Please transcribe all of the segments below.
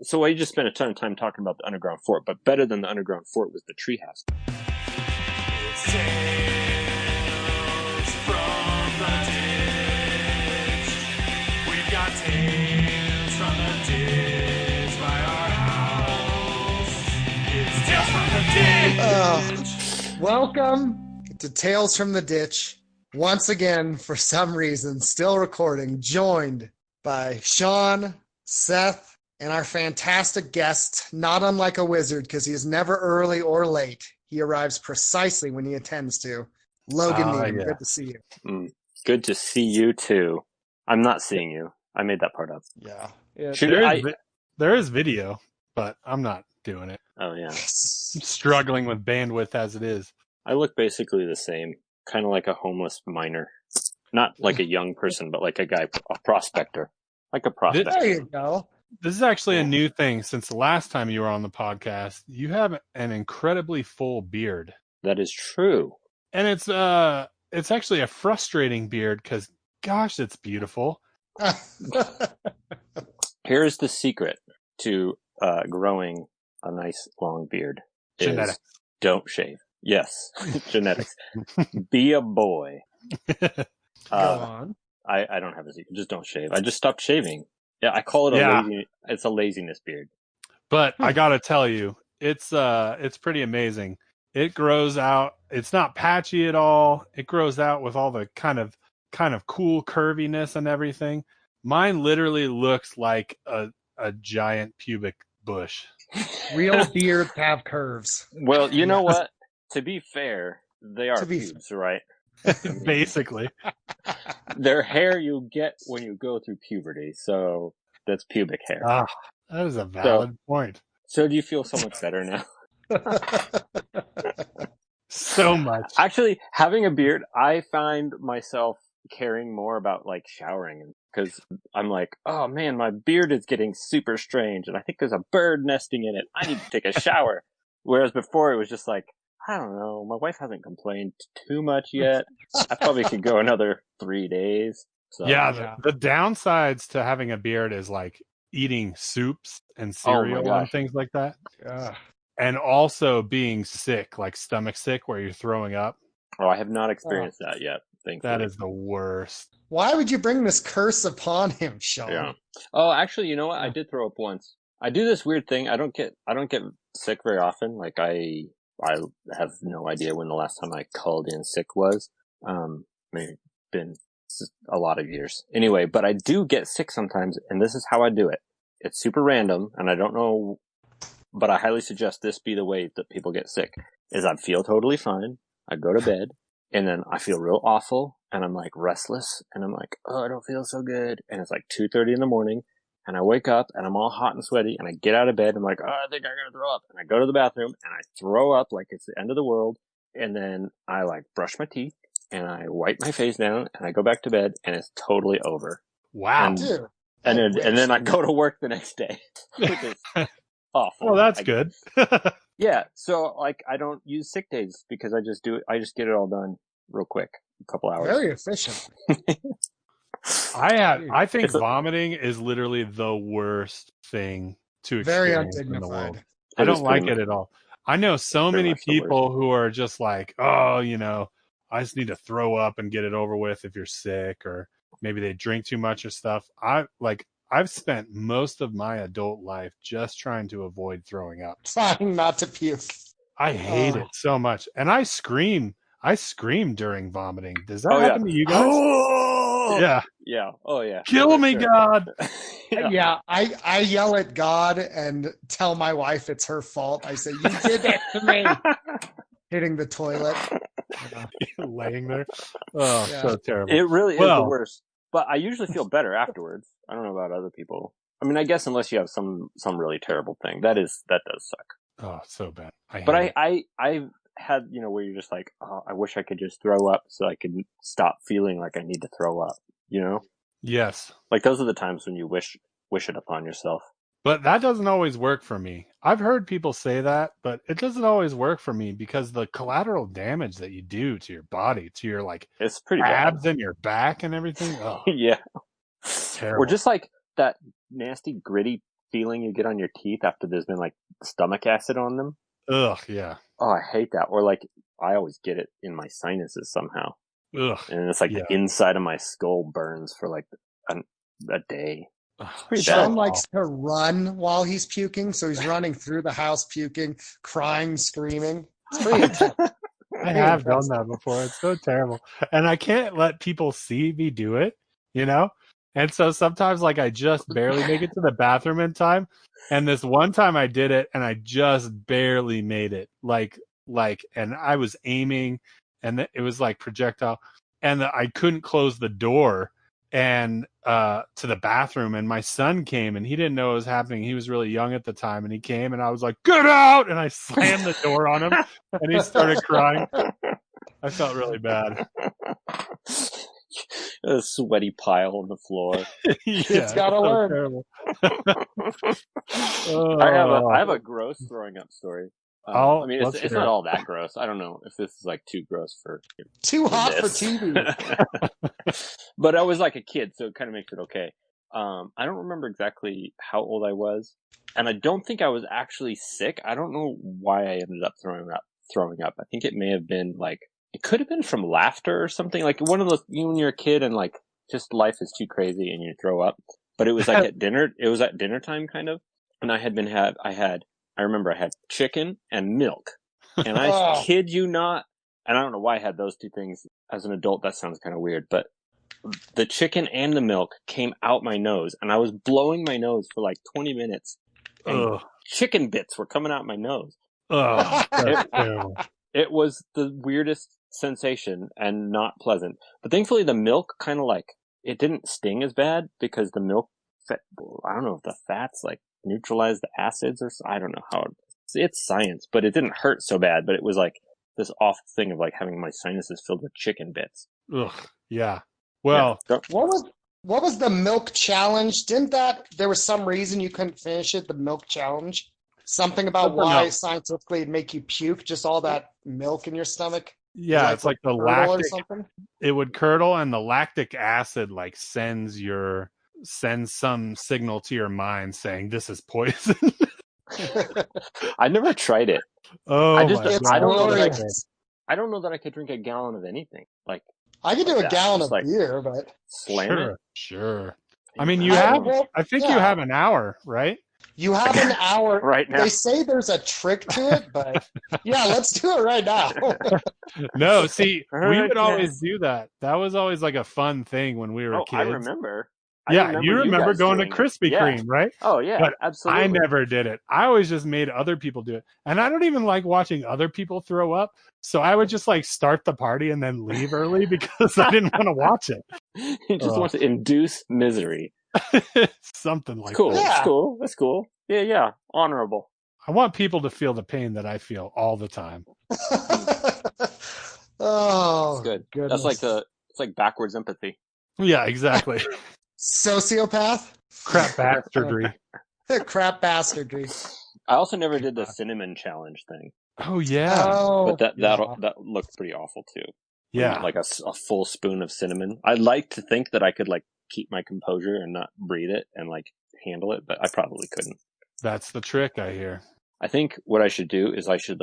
So I just spent a ton of time talking about the underground fort, but better than the underground fort was the treehouse. It's tales from the ditch. We've got tales from the ditch by our house. It's tales from the ditch. Welcome to Tales from the Ditch. Once again, for some reason, still recording, joined by Sean, Seth, and our fantastic guest, not unlike a wizard because he is never early or late. He arrives precisely when he intends to. Logan Metalsbane, yeah. good to see you. Good to see you too. I'm not seeing you. I made that part up. Yeah. There is video, but I'm not doing it. Oh yeah. I'm struggling with bandwidth as it is. I look basically the same, kind of like a homeless miner. Not like a young person, but like a guy, a prospector. Like a prospector. There you go. This is actually a new thing since the last time you were on the podcast. You have an incredibly full beard. That is true. And it's actually a frustrating beard because, gosh, it's beautiful. Here's the secret to growing a nice long beard. Genetics. Don't shave. Yes, genetics. Be a boy. Go on. I don't have a secret. Just don't shave. I just stopped shaving. Yeah, I call it it's a laziness beard. But I gotta tell you, it's pretty amazing. It grows out. It's not patchy at all. It grows out with all the kind of cool curviness and everything. Mine literally looks like a giant pubic bush. Real beards have curves. Well, you know what? To be fair, they are pubes, right? Basically. They're hair you get when you go through puberty, so that's pubic hair. Ah, that is a valid point. So do you feel so much better now? So much. Actually, having a beard, I find myself caring more about like showering because I'm like, oh man, my beard is getting super strange and I think there's a bird nesting in it. I need to take a shower. Whereas before it was just like, I don't know, my wife hasn't complained too much yet. I probably could go another 3 days. So. Yeah, the downsides to having a beard is like eating soups and cereal and things like that. Yeah. And also being sick, like stomach sick, where you're throwing up. Oh, I have not experienced that yet. Thankfully. That is the worst. Why would you bring this curse upon him, Sean? Yeah. Oh, actually, you know what? I did throw up once. I do this weird thing. I don't get sick very often. Like I have no idea when the last time I called in sick was. Maybe been a lot of years. Anyway, but I do get sick sometimes, and this is how I do it. It's super random, and I don't know, but I highly suggest this be the way that people get sick, is I feel totally fine. I go to bed, and then I feel real awful, and I'm like restless, and I'm like, oh, I don't feel so good. And it's like 2:30 in the morning, and I wake up, and I'm all hot and sweaty, and I get out of bed, and I'm like, oh, I think I'm gonna throw up. And I go to the bathroom, and I throw up like it's the end of the world, and then I like brush my teeth, and I wipe my face down, and I go back to bed, and it's totally over. Wow. And then I go to work the next day, which is awful. Well, that's good. Yeah, so like I don't use sick days because I just do it. I just get it all done real quick, a couple hours. Very efficient. I think vomiting is literally the worst thing to experience in the world. I don't like it at all. I know so many people who are just like, oh, you know, I just need to throw up and get it over with if you're sick, or maybe they drink too much or stuff. I've spent most of my adult life just trying to avoid throwing up. Trying not to puke. I hate it so much. And I scream during vomiting. Does that happen to you guys? Oh! Yeah. Yeah. Oh, yeah. Kill me, God. Yeah. I yell at God and tell my wife it's her fault. I say, you did that to me. Hitting the toilet. Laying there. Oh, so terrible. It really is the worst. But I usually feel better afterwards. I don't know about other people. I mean, I guess unless you have some really terrible thing. That does suck. Oh, so bad. I've had, you know, where you're just like, oh, I wish I could just throw up so I could stop feeling like I need to throw up, you know? Yes. Like those are the times when you wish it upon yourself. But that doesn't always work for me. I've heard people say that, but it doesn't always work for me because the collateral damage that you do to your body, to your it's pretty abs bad. and your back and everything. Oh, yeah. terrible. Or just like that nasty, gritty feeling you get on your teeth after there's been like stomach acid on them. Ugh, yeah. Oh, I hate that. Or like, I always get it in my sinuses somehow. Ugh. And it's like the inside of my skull burns for like a day. It's pretty Sean bad. likes to run while he's puking, so he's running through the house puking, crying, screaming. It's pretty intense. I have done that before. It's so terrible. And I can't let people see me do it, you know? And so sometimes like I just barely make it to the bathroom in time. And this one time I did it and I just barely made it. And I was aiming and it was like projectile and I couldn't close the door and to the bathroom, and my son came and he didn't know what was happening. He was really young at the time, and he came and I was like, "Get out!" And I slammed the door on him and he started crying. I felt really bad. A sweaty pile on the floor. It's gotta learn. I have a gross throwing up story. I mean, it's not all that gross. I don't know if this is like too gross for too hot for TV. But I was like a kid, so it kind of makes it okay. I don't remember exactly how old I was, and I don't think I was actually sick. I don't know why I ended up throwing up. I think it may have been like, it could have been from laughter or something. Like one of those, when you're a kid and like just life is too crazy and you throw up. But it was like at dinner. It was at dinner time kind of, and I remember I had chicken and milk, and I kid you not, and I don't know why I had those two things as an adult. That sounds kind of weird, but the chicken and the milk came out my nose, and I was blowing my nose for like 20 minutes, and chicken bits were coming out my nose. It was the weirdest sensation and not pleasant. But thankfully the milk kind of like, it didn't sting as bad because the milk, I don't know if the fats like neutralize the acids or I don't know how it's science, but it didn't hurt so bad. But it was like this awful thing of like having my sinuses filled with chicken bits. Ugh, yeah. Well, what was the milk challenge? Didn't there was some reason you couldn't finish it? The milk challenge, something about why scientifically it'd make you puke, just all that milk in your stomach. Yeah, it's like the lactic. It would curdle, and the lactic acid like sends some signal to your mind saying this is poison. I never tried it. I don't know that I could drink a gallon of anything. Like I could do a gallon of beer, but sure. I mean, you have an hour, right? You have an hour right now. They say there's a trick to it, but yeah, let's do it right now. No, see, we would always do that. That was always like a fun thing when we were kids. I remember. You remember going to Krispy Kreme, right? Oh, yeah, but absolutely. I never did it. I always just made other people do it. And I don't even like watching other people throw up. So I would just like start the party and then leave early because I didn't want to watch it. You just want to induce misery. Something like cool. that. Yeah. That's cool. Yeah. Honorable. I want people to feel the pain that I feel all the time. Oh, that's good. Goodness. It's like backwards empathy. Yeah, exactly. Sociopath? Crap bastardry. Crap bastardry. I also never did the cinnamon challenge thing. Oh yeah. But that looked pretty awful too. Yeah. Like a full spoon of cinnamon. I'd like to think that I could like keep my composure and not breathe it and like handle it, but I probably couldn't. That's the trick, I hear. I think what I should do is I should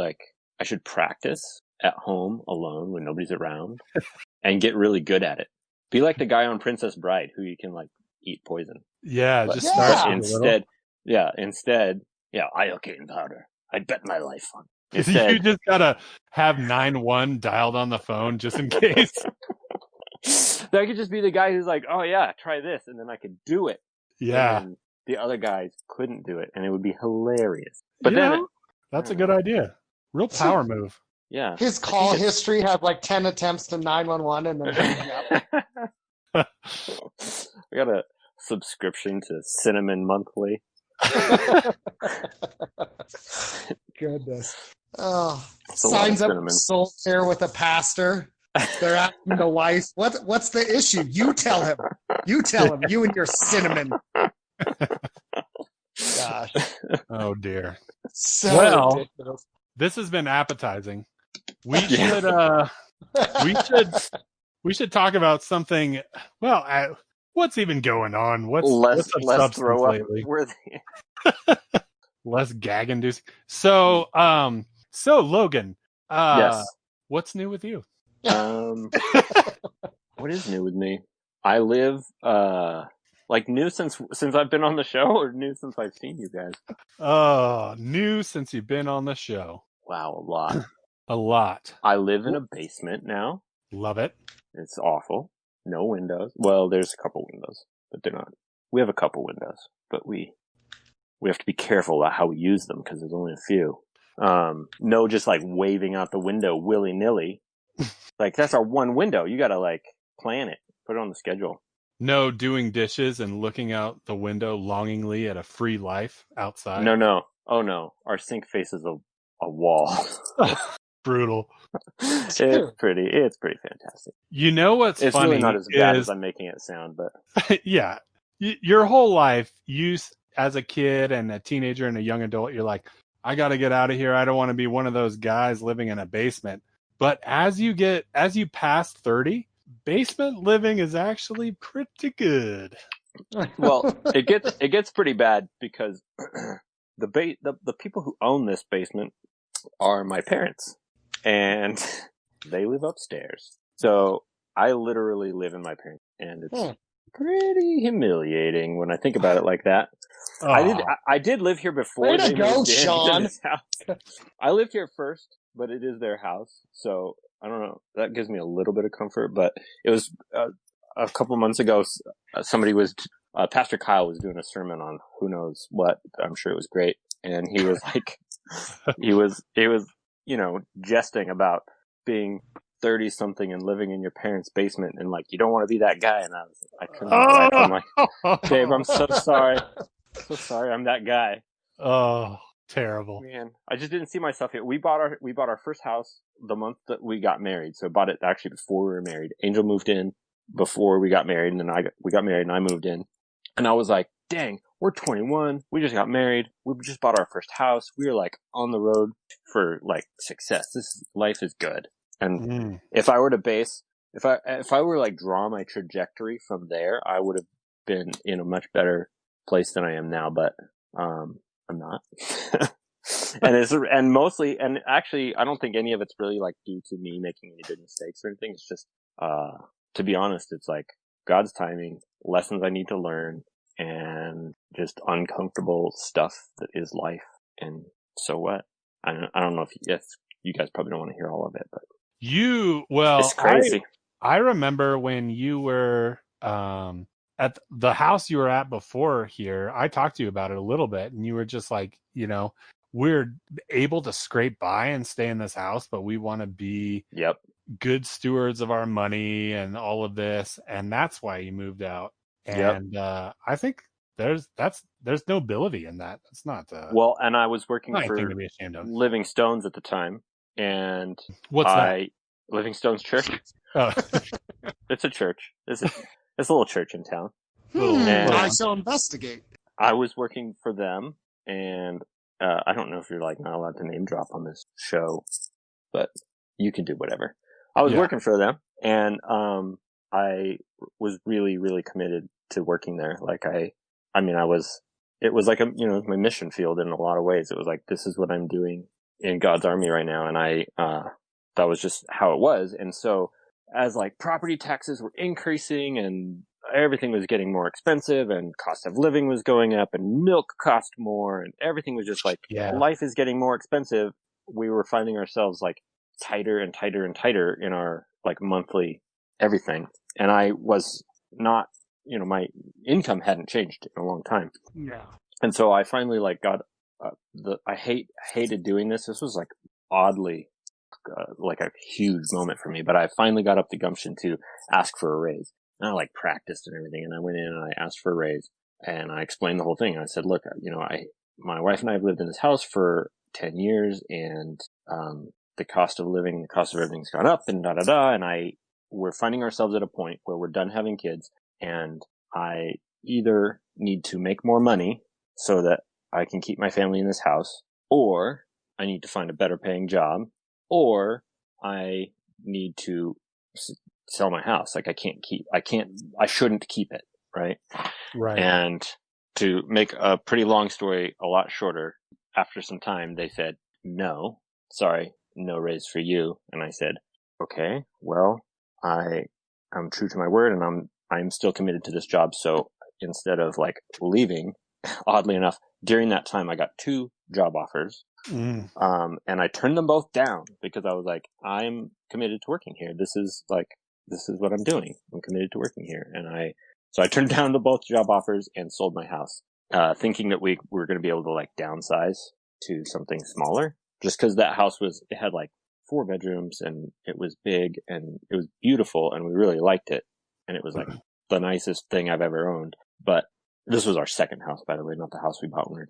practice at home alone when nobody's around and get really good at it. Be like the guy on Princess Bride who you can like eat poison. Yeah, just start instead. Iocane powder. I bet my life on. Instead, you just gotta have 911 dialed on the phone just in case. Then I could just be the guy who's like, "Oh yeah, try this," and then I could do it. Yeah. And the other guys couldn't do it, and it would be hilarious. But that's a good idea. Real power move. Yeah. His call history had like 10 attempts to 911 and then we got a subscription to Cinnamon Monthly. Goodness. Oh, signs up soul care with a pastor. They're asking the wife, what's the issue? You tell him. You and your cinnamon. Gosh. Oh dear. So ridiculous. This has been appetizing. We should talk about something. Well, what's even going on? What's of less substance throw up lately? worthy. Less gag inducing. So Logan, Yes. what's new with you? What is new with me? I live like new since I've been on the show, or new since I've seen you guys? New since you've been on the show. Wow, a lot. A lot. I live in a basement now. Love it. It's awful. No windows. Well, there's a couple windows, but they're not. We have a couple windows, but we have to be careful about how we use them because there's only a few. No, just like waving out the window willy nilly. Like, that's our one window. You got to like plan it, put it on the schedule. No doing dishes and looking out the window longingly at a free life outside. No. Oh no. Our sink faces a wall. Brutal. It's pretty fantastic. You know what's it's funny? It's really not as bad as I'm making it sound, but yeah. Your whole life, you as a kid and a teenager and a young adult, you're like, I got to get out of here. I don't want to be one of those guys living in a basement. But as you pass 30, basement living is actually pretty good. Well, it gets pretty bad because the people who own this basement are my parents, and they live upstairs. So I literally live in my parents, and it's pretty humiliating when I think about it like that. I did live here before. Way to go, Sean. I lived here first, but it is their house, so I don't know. That gives me a little bit of comfort. But it was a couple months ago. Somebody was Pastor Kyle was doing a sermon on who knows what. I'm sure it was great, and he was like, he was jesting about being 30 something and living in your parents' basement, and like, you don't want to be that guy. And I couldn't. I'm like, babe, I'm so sorry. So sorry, I'm that guy. Oh, terrible. Man, I just didn't see myself here. We bought our first house the month that we got married. So I bought it actually before we were married. Angel moved in before we got married, and then we got married and I moved in. And I was like, dang, we're 21. We just got married. We just bought our first house. We were like on the road for like success. Life is good. And if I were to if I were like draw my trajectory from there, I would have been in a much better place than I am now, but I'm not. and mostly, and actually, I don't think any of it's really like due to me making any big mistakes or anything. It's just, to be honest, it's like God's timing, lessons I need to learn, and just uncomfortable stuff that is life. And so what? I don't know if you guys probably don't want to hear all of it, but it's crazy. I remember when you were, at the house you were at before here, I talked to you about it a little bit, and you were just like, we're able to scrape by and stay in this house, but we want to be good stewards of our money and all of this, and that's why you moved out. And I think there's nobility in that. It's not well, and I was working for to be ashamed of. Living Stones at the time, and what's that? Living Stones Church. Oh. It's a church. It's a little church in town. I shall investigate. I was working for them, and I don't know if you're like not allowed to name drop on this show, but you can do whatever. I was working for them, and I was really, really committed to working there. Like it was like my mission field in a lot of ways. It was like, this is what I'm doing in God's army right now, and that was just how it was. And so, as like property taxes were increasing and everything was getting more expensive and cost of living was going up and milk cost more and everything was just like, life is getting more expensive. We were finding ourselves like tighter and tighter and tighter in our like monthly everything. And I was not, my income hadn't changed in a long time. Yeah. And so I finally like got, I hated doing this. This was like oddly, like a huge moment for me, but I finally got up the gumption to ask for a raise. And I like practiced and everything, and I went in and I asked for a raise, and I explained the whole thing. I said, look, my wife and I have lived in this house for 10 years, and the cost of living, the cost of everything's gone up, and and we're finding ourselves at a point where we're done having kids, and I either need to make more money so that I can keep my family in this house, or I need to find a better paying job, or I need to sell my house. Like I shouldn't keep it, right? Right. And to make a pretty long story a lot shorter, after some time, they said, no, sorry, no raise for you. And I said, okay, well, I'm true to my word and I'm still committed to this job. So instead of like leaving, oddly enough, during that time, I got 2 job offers. And I turned them both down because I was like, I'm committed to working here. This is what I'm doing. I'm committed to working here. So I turned down both job offers and sold my house, thinking that we were going to be able to like downsize to something smaller, just because that house it had like 4 bedrooms and it was big and it was beautiful and we really liked it. And it was like the nicest thing I've ever owned. But this was our second house, by the way, not the house we bought when we were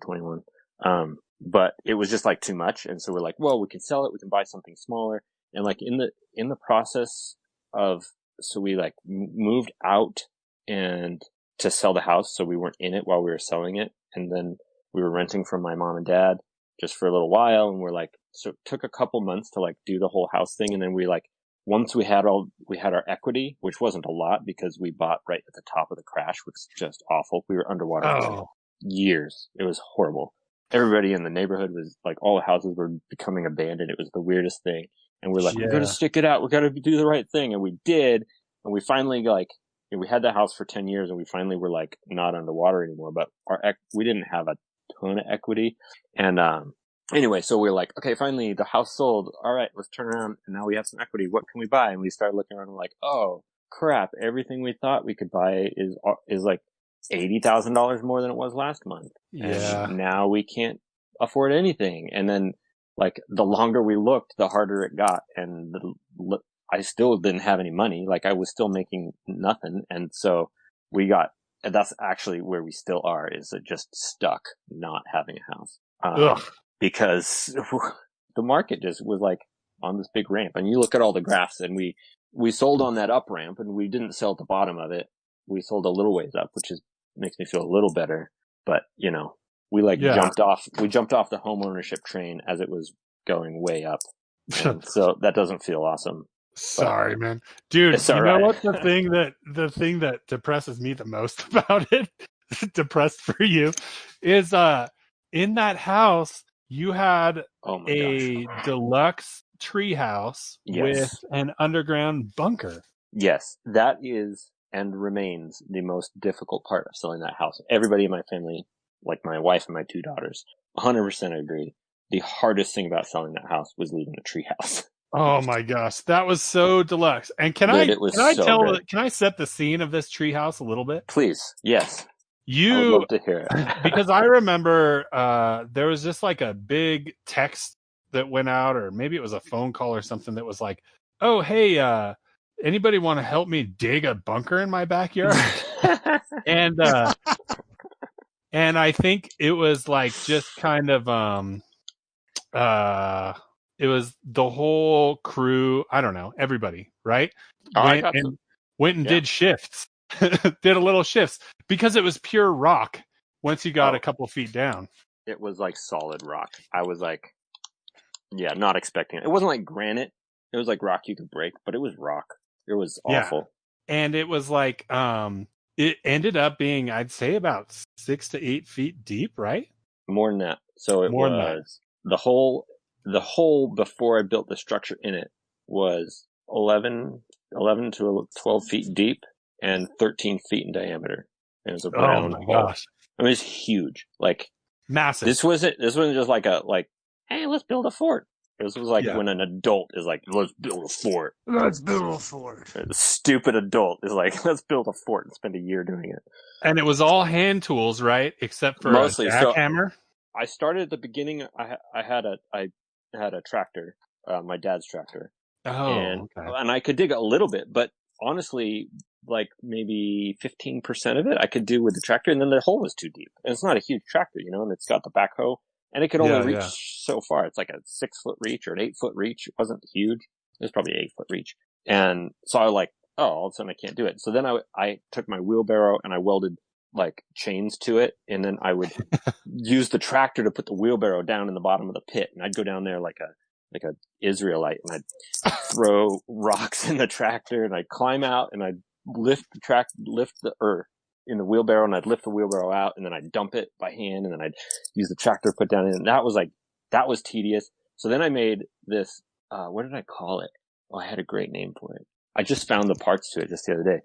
21. But it was just like too much. And so we're like, well, we can sell it. We can buy something smaller. And like in the process so we like moved out and to sell the house. So we weren't in it while we were selling it. And then we were renting from my mom and dad just for a little while. And we're like, so it took a couple months to like do the whole house thing. And then once we had our equity, which wasn't a lot because we bought right at the top of the crash, which was just awful. We were underwater for years. It was horrible. Everybody in the neighborhood was like, all the houses were becoming abandoned. It was the weirdest thing. And we're like, we're going to stick it out. We're going to do the right thing. And we did. And we finally we had the house for 10 years and we finally were like not underwater anymore, but we didn't have a ton of equity. And, anyway, so we're like, okay, finally the house sold. All right, let's turn around. And now we have some equity. What can we buy? And we started looking around and like, oh crap. Everything we thought we could buy is like $80,000 more than it was last month. Yeah. And now we can't afford anything. And then like the longer we looked, the harder it got. And I still didn't have any money. Like I was still making nothing. And so and that's actually where we still are, is just stuck not having a house. Because the market just was like on this big ramp. And you look at all the graphs and we sold on that up ramp and we didn't sell at the bottom of it. We sold a little ways up, which makes me feel a little better. But we jumped off the home ownership train as it was going way up. And so that doesn't feel awesome. Sorry, man. Dude, you know what the thing that depresses me the most about it, depressed for you, is in that house you had a deluxe treehouse with an underground bunker. Yes, that is and remains the most difficult part of selling that house. Everybody in my family, like my wife and my 2 daughters, 100% agree. The hardest thing about selling that house was leaving the treehouse. Oh my gosh, that was so deluxe. And can I set the scene of this treehouse a little bit? Please, yes. I would love to hear it. Because I remember there was just like a big text that went out, or maybe it was a phone call or something that was like, "Oh, hey, anybody want to help me dig a bunker in my backyard?" and I think it was like just kind of it was the whole crew. I don't know, everybody, right? Went and did shifts, did a little shifts because it was pure rock. Once you got a couple feet down, it was like solid rock. I was like, not expecting it. It wasn't like granite. It was like rock you could break, but it was rock. It was awful. And it was like, it ended up being, I'd say, about 6 to 8 feet deep, right? More than that. So it was the whole before I built the structure in it was 11 to 12 feet deep and 13 feet in diameter. And it was a round hole. Gosh. I mean, it's huge, like massive. This wasn't just like hey, let's build a fort. This was like when an adult is like, let's build a fort. Let's build a fort. The stupid adult is like, let's build a fort and spend a year doing it. And it was all hand tools, right? Except for mostly a jackhammer. So I started at the beginning. I had a tractor, my dad's tractor. And I could dig a little bit, but honestly, like maybe 15% of it I could do with the tractor, and then the hole was too deep. And it's not a huge tractor, and it's got the backhoe, and it could only reach so far. It's like a 6-foot reach or an 8-foot reach. It wasn't huge. It was probably an 8-foot reach. And so I was like, all of a sudden I can't do it. So then I took my wheelbarrow and I welded like chains to it, and then I would use the tractor to put the wheelbarrow down in the bottom of the pit, and I'd go down there like a Israelite, and I'd throw rocks in the tractor, and I'd climb out, and I'd lift the earth in the wheelbarrow, and I'd lift the wheelbarrow out, and then I'd dump it by hand, and then I'd use the tractor to put down in. And that was tedious. So then I made this, what did I call it? Oh, I had a great name for it. I just found the parts to it just the other day.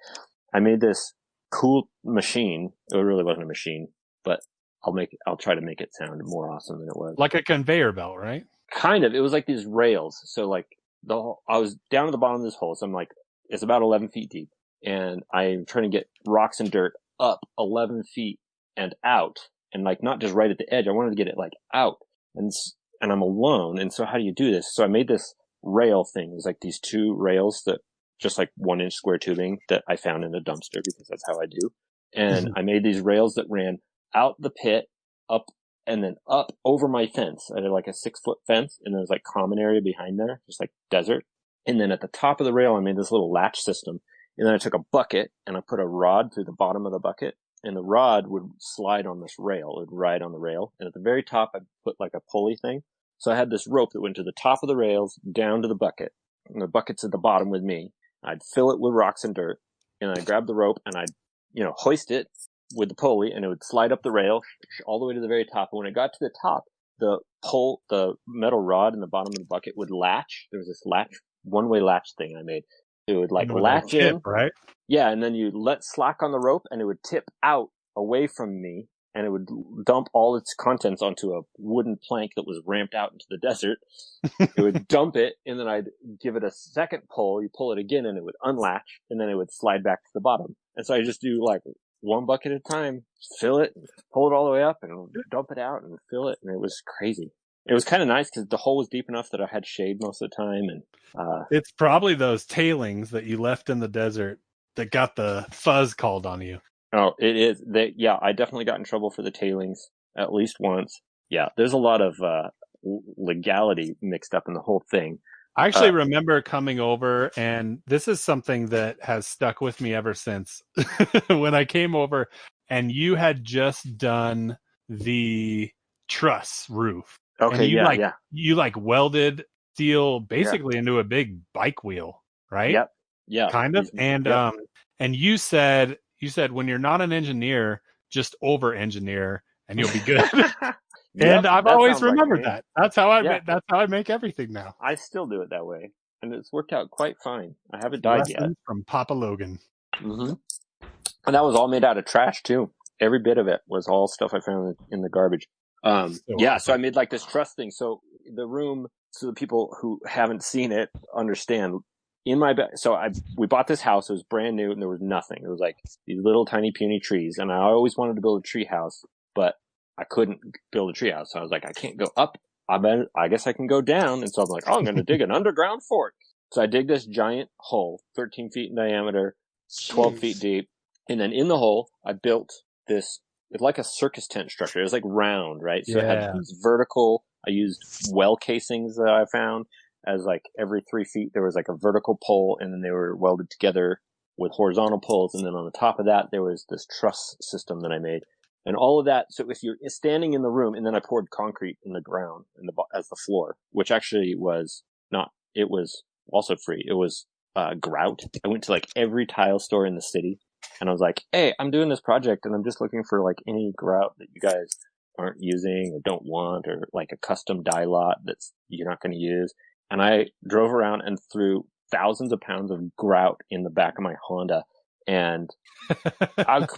I made this cool machine. It really wasn't a machine, but I'll try to make it sound more awesome than it was. Like a conveyor belt, right? Kind of. It was like these rails. So like I was down at the bottom of this hole. So I'm like, it's about 11 feet deep, and I'm trying to get rocks and dirt up 11 feet and out, and like not just right at the edge. I wanted to get it like out, and I'm alone. And so how do you do this? So I made this rail thing. It was like these two rails that just like 1-inch square tubing that I found in a dumpster because that's how I do. And I made these rails that ran out the pit, up, and then up over my fence. I did like a 6-foot fence, and there's like common area behind there, just like desert. And then at the top of the rail, I made this little latch system. And then I took a bucket and I put a rod through the bottom of the bucket, and the rod would slide on this rail. It would ride on the rail. And at the very top, I put like a pulley thing. So I had this rope that went to the top of the rails down to the bucket, and the bucket's at the bottom with me. I'd fill it with rocks and dirt, and I'd grab the rope and I'd, hoist it with the pulley, and it would slide up the rail all the way to the very top. And when it got to the top, the metal rod in the bottom of the bucket would latch. There was this one-way latch thing I made. It would like latch in, right? Yeah, and then you let slack on the rope, and it would tip out away from me, and it would dump all its contents onto a wooden plank that was ramped out into the desert. It would dump it, and then I'd give it a second pull. You pull it again, and it would unlatch, and then it would slide back to the bottom. And so I just do like one bucket at a time, fill it, pull it all the way up, and dump it out, and fill it, and it was crazy. It was kind of nice because the hole was deep enough that I had shade most of the time. And it's probably those tailings that you left in the desert that got the fuzz called on you. Oh, it is. Yeah, I definitely got in trouble for the tailings at least once. Yeah, there's a lot of legality mixed up in the whole thing. I actually remember coming over, and this is something that has stuck with me ever since. When I came over, and you had just done the truss roof. Okay, You like welded steel basically into a big bike wheel, right? Yep. Yeah. Kind of. And and you said when you're not an engineer, just over engineer and you'll be good. And I've always remembered that. That's how I make everything now. I still do it that way, and it's worked out quite fine. I haven't died yet. From Papa Logan. Mm-hmm. And that was all made out of trash too. Every bit of it was all stuff I found in the garbage. So I made like this truss thing. So the room, so the people who haven't seen it understand. In my we bought this house. It was brand new, and there was nothing. It was like these little tiny puny trees, and I always wanted to build a tree house, but I couldn't build a tree house. So I was like, I can't go up. I guess I can go down. And so I'm like, I'm going to dig an underground fort. So I dig this giant hole, 13 feet in diameter, 12 feet deep, and then in the hole I built this. It's like a circus tent structure. It was like round, right? So it had these vertical. I used well casings that I found as like every 3 feet there was like a vertical pole, and then they were welded together with horizontal poles. And then on the top of that there was this truss system that I made, and all of that. So if you're standing in the room, and then I poured concrete in the ground as the floor, which actually was not. It was also free. It was grout. I went to like every tile store in the city. And I was like, hey, I'm doing this project, and I'm just looking for like any grout that you guys aren't using or don't want, or like a custom dye lot that's you're not going to use. And I drove around and threw thousands of pounds of grout in the back of my Honda. And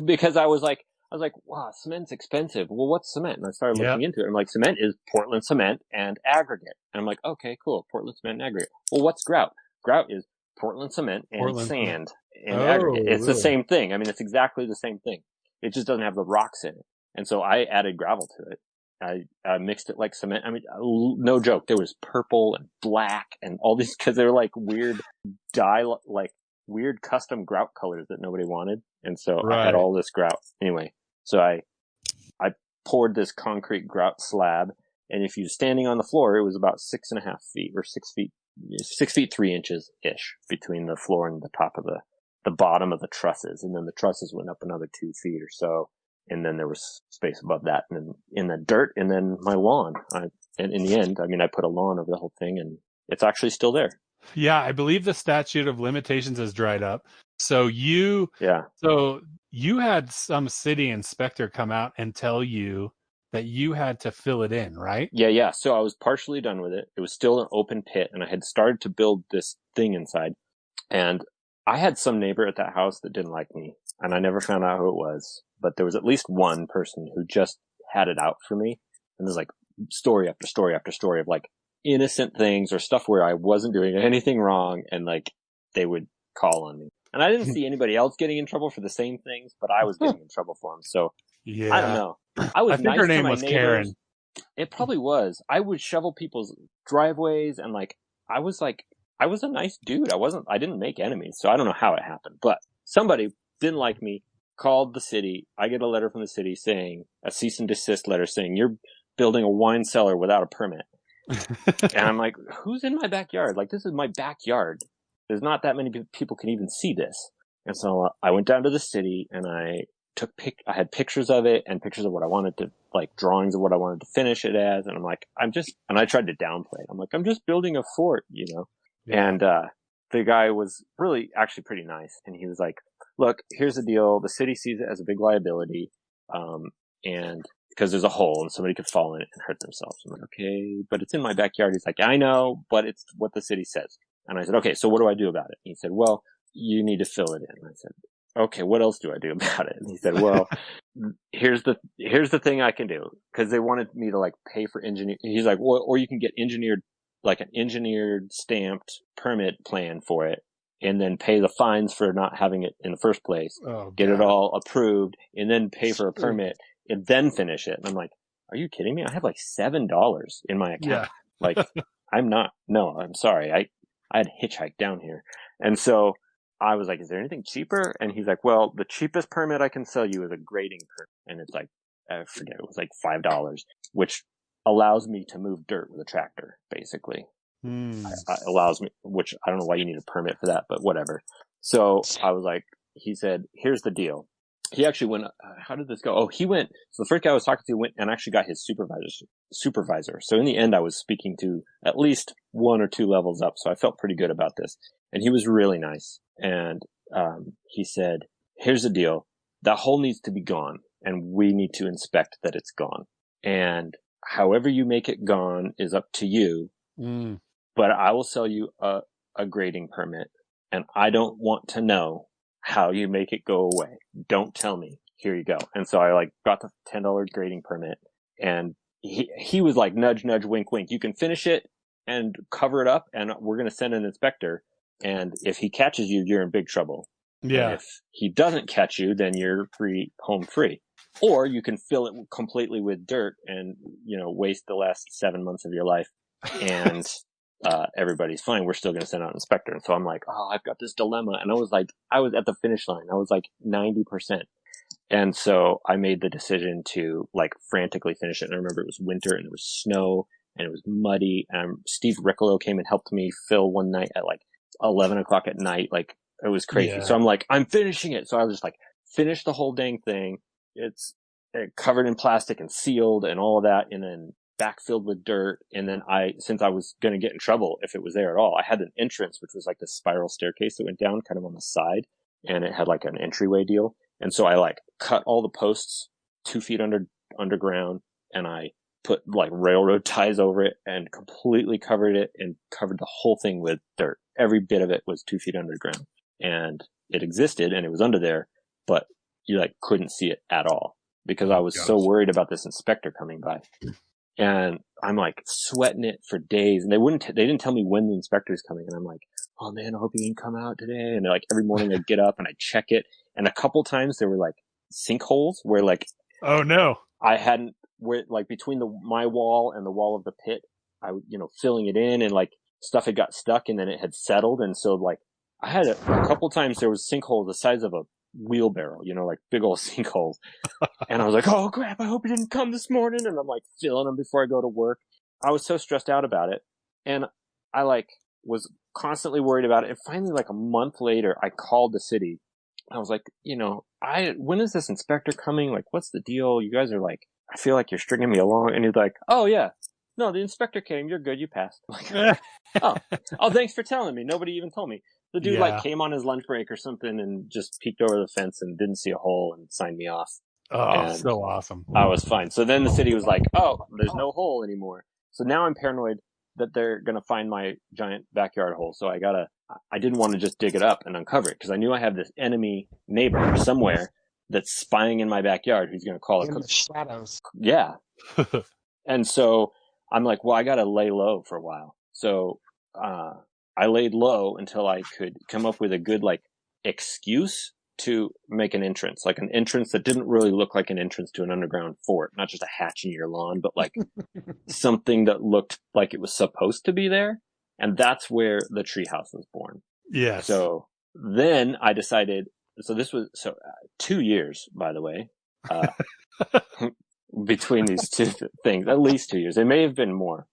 because I was like, wow, cement's expensive. Well, what's cement? And I started looking into it. I'm like, cement is Portland cement and aggregate. And I'm like, okay, cool. Portland cement and aggregate. Well, what's grout? Grout is Portland cement and sand and aggregate. It's the same thing. I mean, it's exactly the same thing. It just doesn't have the rocks in it. And so I added gravel to it. I mixed it like cement. I mean, no joke. There was purple and black and all these, cause they were like weird like weird custom grout colors that nobody wanted. And so I had all this grout. Anyway, so I poured this concrete grout slab, and if you're standing on the floor, it was about 6.5 feet or 6 feet 3 inches ish between the floor and the top of the bottom of the trusses. And then the trusses went up another 2 feet or so. And then there was space above that, and then in the dirt, and then my lawn. And in the end, I mean, I put a lawn over the whole thing, and it's actually still there. Yeah, I believe the statute of limitations has dried up. So you Yeah. so you had some city inspector come out and tell you that you had to fill it in, right? Yeah. So I was partially done with it. It was still an open pit, and I had started to build this thing inside. And I had some neighbor at that house that didn't like me, and I never found out who it was. But there was at least one person who just had it out for me. And there's like story after story after story of like innocent things or stuff where I wasn't doing anything wrong, and like they would call on me. And I didn't see anybody else getting in trouble for the same things, but I was getting in trouble for them. So Yeah. I don't know. I was I think nice her name to my was neighbors. Karen. It probably was. I would shovel people's driveways, and like I was a nice dude. I didn't make enemies, so I don't know how it happened. But somebody didn't like me, called the city. I get a letter from the city saying, a cease and desist letter saying, you're building a wine cellar without a permit. And I'm like, who's in my backyard? Like, this is my backyard. There's not that many people can even see this. And so I went down to the city, and I had pictures of it and pictures of what I wanted to, like drawings of what I wanted to finish it as. And I'm like, and I tried to downplay it. I'm like, I'm just building a fort, you know? Yeah. And, the guy was really actually pretty nice. And he was like, look, here's the deal. The city sees it as a big liability. And because there's a hole and somebody could fall in it and hurt themselves. I'm like, okay, but it's in my backyard. He's like, I know, but it's what the city says. And I said, okay, so what do I do about it? And he said, well, you need to fill it in. And I said, okay, what else do I do about it? And he said, well, here's the thing I can do. Cause they wanted me to like pay for engineer. He's like, well, or you can get an engineered stamped permit plan for it, and then pay the fines for not having it in the first place. Oh, get it all approved, and then pay for a permit, and then finish it. And I'm like, are you kidding me? I have like $7 in my account. Yeah. Like, I'm sorry. I had hitchhiked down here. And so I was like, is there anything cheaper? And he's like, well, the cheapest permit I can sell you is a grading permit. And it's like, I forget, it was like $5, which allows me to move dirt with a tractor, basically. Allows me, which I don't know why you need a permit for that, but whatever. So I was like, he said, here's the deal. He actually went, how did this go? Oh, so the first guy I was talking to went and actually got his supervisor. So in the end, I was speaking to at least 1 or 2 levels up. So I felt pretty good about this. And he was really nice. And, he said, here's the deal. That hole needs to be gone, and we need to inspect that it's gone. And however you make it gone is up to you. But I will sell you a grading permit, and I don't want to know how you make it go away. Don't tell me. Here you go. And so I like got the $10 grading permit, and he was like, nudge, nudge, wink, wink. You can finish it and cover it up, and we're going to send an inspector. And if he catches you, you're in big trouble. Yeah. And if he doesn't catch you, then you're home free. Or you can fill it completely with dirt and, waste the last 7 months of your life. And, everybody's fine. We're still going to send out an inspector. And so I'm like, oh, I've got this dilemma. And I was at the finish line. I was like 90%. And so I made the decision to like frantically finish it. And I remember it was winter, and it was snow, and it was muddy. And Steve Riccolo came and helped me fill one night at like 11 o'clock at night. Like, it was crazy. Yeah. So I'm like, I'm finishing it. So I was just like, finish the whole dang thing. It's covered in plastic and sealed and all of that. And then backfilled with dirt. And then since I was going to get in trouble if it was there at all, I had an entrance, which was like this spiral staircase that went down kind of on the side, and it had like an entryway deal. And so I like cut all the posts 2 feet underground, and I put like railroad ties over it and completely covered it, and covered the whole thing with dirt. Every bit of it was 2 feet underground, and it existed and it was under there, but you like couldn't see it at all because I was so worried about this inspector coming by. And I'm like sweating it for days, and they didn't tell me when the inspector's coming. And I'm like, oh man, I hope he can come out today. And like every morning I get up and I check it. And a couple times there were like sinkholes where like, oh no, I hadn't, where like between my wall and the wall of the pit, I filling it in, and like stuff had got stuck and then it had settled. And so like I had a couple times there was sinkholes the size of a wheelbarrow, like big old sinkholes. And I was like, oh crap, I hope he didn't come this morning. And I'm like filling them before I go to work. I was so stressed out about it. And I like was constantly worried about it. And finally, like a month later, I called the city. I was like, when is this inspector coming? Like, what's the deal? You guys are like, I feel like you're stringing me along. And he's like, oh yeah, no, the inspector came. You're good. You passed. I'm like, oh, thanks for telling me. Nobody even told me. The dude like came on his lunch break or something and just peeked over the fence and didn't see a hole and signed me off. Oh, and so awesome. I was fine. So then the city was like, oh, there's no hole anymore. So now I'm paranoid that they're going to find my giant backyard hole. So I didn't want to just dig it up and uncover it because I knew I have this enemy neighbor somewhere that's spying in my backyard who's going to call it. In the shadows. Yeah. And so I'm like, well, I got to lay low for a while. So, I laid low until I could come up with a good, like, excuse to make an entrance. Like an entrance that didn't really look like an entrance to an underground fort. Not just a hatch in your lawn, but like something that looked like it was supposed to be there. And that's where the treehouse was born. Yes. So then I decided, so this was, 2 years, by the way, between these two things, at least 2 years. It may have been more.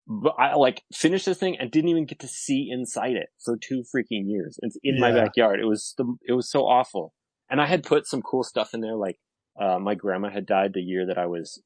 But I like finished this thing and didn't even get to see inside it for 2 freaking years. It's in my backyard. It was so awful. And I had put some cool stuff in there. Like, my grandma had died the year that I was,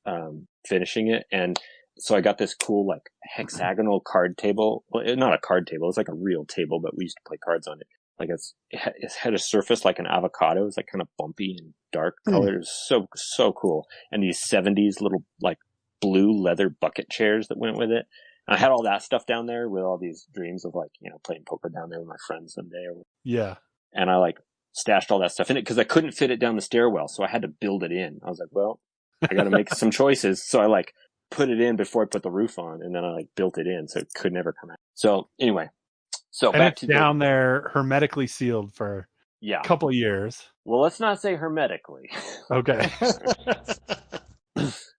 finishing it. And so I got this cool, like, hexagonal card table. Well, not a card table. It's like a real table, but we used to play cards on it. Like it had a surface like an avocado. It was like kind of bumpy and dark color. It was so cool. And these 70s little, like, blue leather bucket chairs that went with it. I had all that stuff down there with all these dreams of like, playing poker down there with my friends someday. Yeah. And I like stashed all that stuff in it because I couldn't fit it down the stairwell. So I had to build it in. I was like, well, I got to make some choices. So I like put it in before I put the roof on and then I like built it in so it could never come out. So anyway, and back to down there hermetically sealed for a couple of years. Well, let's not say hermetically. Okay.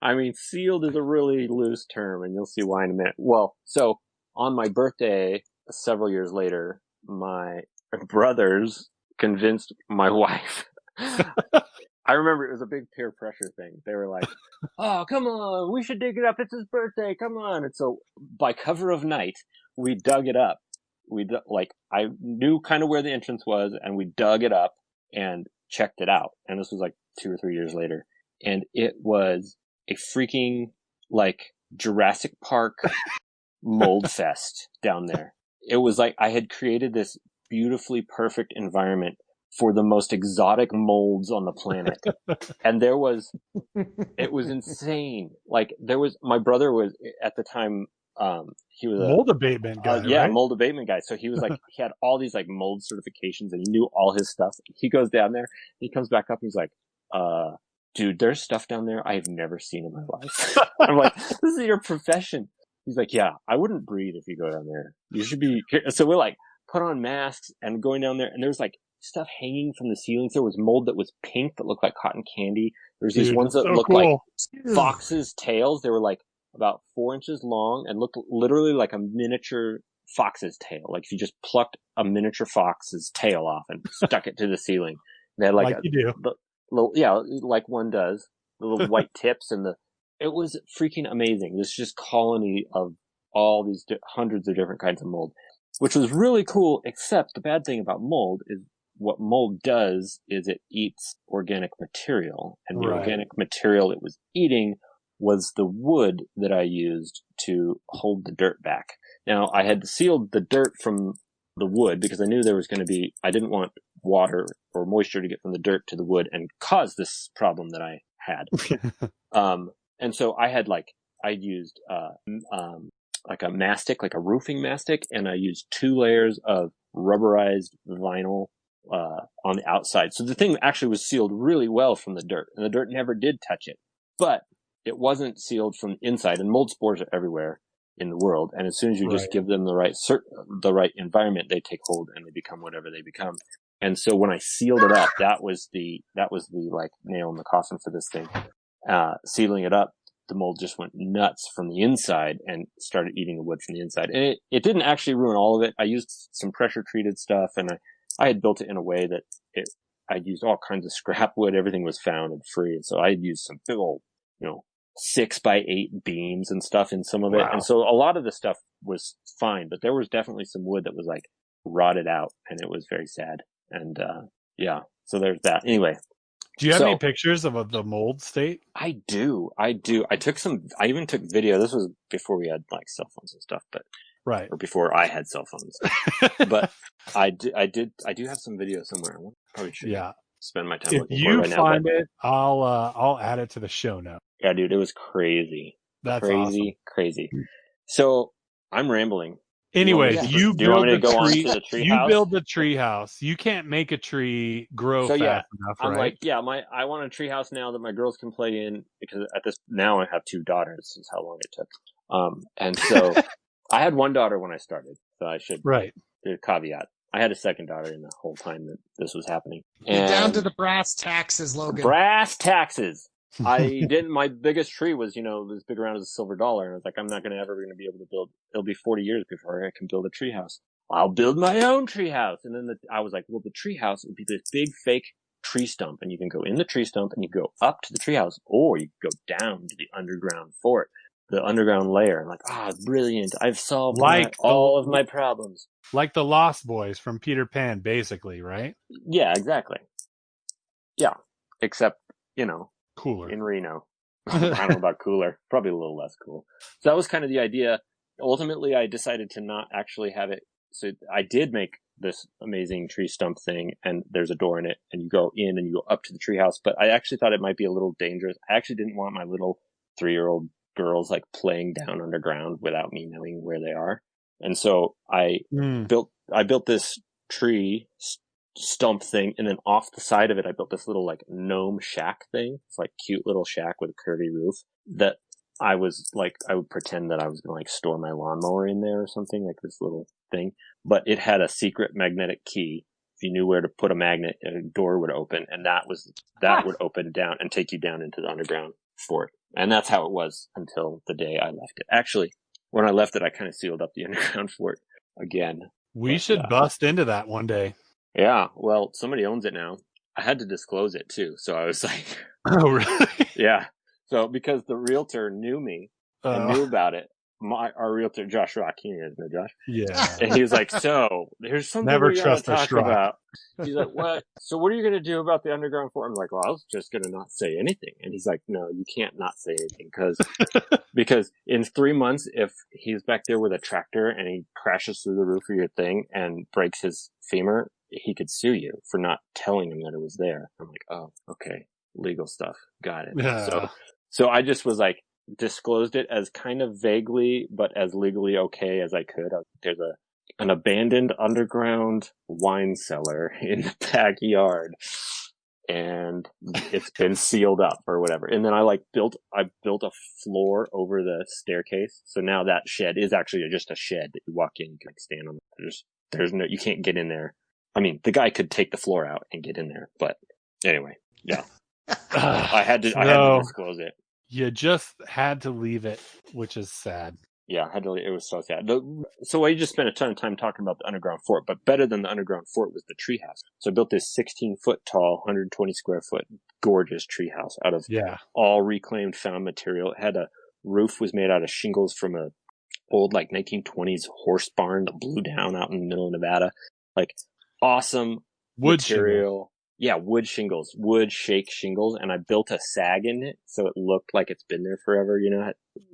I mean, sealed is a really loose term, and you'll see why in a minute. Well, so on my birthday, several years later, my brothers convinced my wife. I remember it was a big peer pressure thing. They were like, oh, come on, we should dig it up. It's his birthday. Come on. And so by cover of night, we dug it up. I knew kind of where the entrance was, and we dug it up and checked it out. And this was like 2 or 3 years later. And it was a freaking, like, Jurassic Park mold fest down there. It was like I had created this beautifully perfect environment for the most exotic molds on the planet. And it was insane. Like, my brother was, at the time, he was a mold abatement guy. Right? Mold abatement guy. So he was like, he had all these like mold certifications and he knew all his stuff. He goes down there, he comes back up, and he's like, dude, there's stuff down there I've never seen in my life. I'm like, this is your profession. He's like, yeah, I wouldn't breathe if you go down there. You should be. So we're like, put on masks and going down there. And there's like stuff hanging from the ceilings. There was mold that was pink that looked like cotton candy. There's these ones that looked like foxes' tails. They were like about 4 inches long and looked literally like a miniature fox's tail. Like if you just plucked a miniature fox's tail off and stuck it to the ceiling. They had like you do. Like one does. The little white tips and it was freaking amazing. This just colony of all these hundreds of different kinds of mold, which was really cool, except the bad thing about mold is what mold does is it eats organic material. And the organic material it was eating was the wood that I used to hold the dirt back. Now, I had sealed the dirt from the wood because I knew there was going to be, I didn't want water or moisture to get from the dirt to the wood and cause this problem that I had. And so I used, like a mastic, like a roofing mastic, and I used 2 layers of rubberized vinyl, on the outside. So the thing actually was sealed really well from the dirt, and the dirt never did touch it, but it wasn't sealed from inside, and mold spores are everywhere in the world. And as soon as you just give them the right environment, they take hold and they become whatever they become. And so when I sealed it up, that was the like nail in the coffin for this thing. Sealing it up, the mold just went nuts from the inside and started eating the wood from the inside. And it didn't actually ruin all of it. I used some pressure treated stuff, and I had built it in a way that I used all kinds of scrap wood. Everything was found and free. And so I had used some big old, 6x8 beams and stuff in some of it. Wow. And so a lot of the stuff was fine, but there was definitely some wood that was like rotted out, and it was very sad. And, so there's that. Anyway. Do you have any pictures of the mold state? I do. I even took video. This was before we had like cell phones and stuff, but Right. Or before I had cell phones. But I do have some video somewhere. I probably should spend my time looking for it right now. If you find it, I'll add it to the show note. Yeah, dude, it was crazy. That's crazy, awesome. Crazy. So I'm rambling. Anyway, you build the tree. You house? build the tree house. You can't make a tree grow fast enough, I'm right? like, I want a tree house now that my girls can play in, because now I have 2 daughters. This is how long it took. And so I had 1 daughter when I started, so I should do a caveat. I had a 2nd daughter in the whole time that this was happening. And down to the brass taxes, Logan. Brass taxes. My biggest tree was, as big around as a silver dollar. And I was like, I'm not ever going to be able to build, it'll be 40 years before I can build a tree house. I'll build my own tree house. And then I was like, well, the tree house would be this big fake tree stump. And you can go in the tree stump and you go up to the tree house, or you can go down to the underground fort, the underground layer. I'm like, brilliant. I've solved all of my problems. Like the Lost Boys from Peter Pan, basically, right? Yeah, exactly. Yeah. Except, cooler in Reno. I don't know about cooler. Probably a little less cool. So that was kind of the idea. Ultimately, I decided to not actually have it. So I did make this amazing tree stump thing, and there's a door in it, and you go in and you go up to the treehouse. But I actually thought it might be a little dangerous. I actually didn't want my little 3-year-old girls playing down underground without me knowing where they are. And so I built this tree stump thing, and then off the side of it I built this little gnome shack thing. It's cute little shack with a curvy roof that I would pretend that I was gonna store my lawnmower in there or something, this little thing. But it had a secret magnetic key. If you knew where to put a magnet, a door would open, and that would open down and take you down into the underground fort. And that's how it was until the day I left it. Actually, when I left it, I kind of sealed up the underground fort again. We should bust into that one day. Yeah, well, somebody owns it now. I had to disclose it too, so I was like, oh, really? Yeah. So because the realtor knew me and knew about it, our realtor, Josh Rock, he is, no Josh? Yeah. And he was like, so there's something we gotta talk about. He's like, what? So what are you going to do about the underground fort? I'm like, well, I was just going to not say anything. And he's like, no, you can't not say anything because in 3 months, if he's back there with a tractor and he crashes through the roof of your thing and breaks his femur, he could sue you for not telling him that it was there. I'm like, oh, okay. Legal stuff. Got it. Yeah. So I just was disclosed it as kind of vaguely, but as legally okay as I could. There's an abandoned underground wine cellar in the backyard, and it's been sealed up or whatever. And then I built a floor over the staircase. So now that shed is actually just a shed that you walk in, you can stand on. There's no, you can't get in there. I mean, the guy could take the floor out and get in there, but anyway, yeah. I had to disclose it. You just had to leave it, which is sad. Yeah, it was so sad. So I just spent a ton of time talking about the underground fort, but better than the underground fort was the treehouse. So I built this 16-foot tall, 120 square foot, gorgeous treehouse out of all reclaimed found material. It had a roof was made out of shingles from a old 1920s horse barn that blew down out in the middle of Nevada. Awesome wood material. Shingles. Yeah, wood shingles, wood shake shingles, and I built a sag in it so it looked like it's been there forever,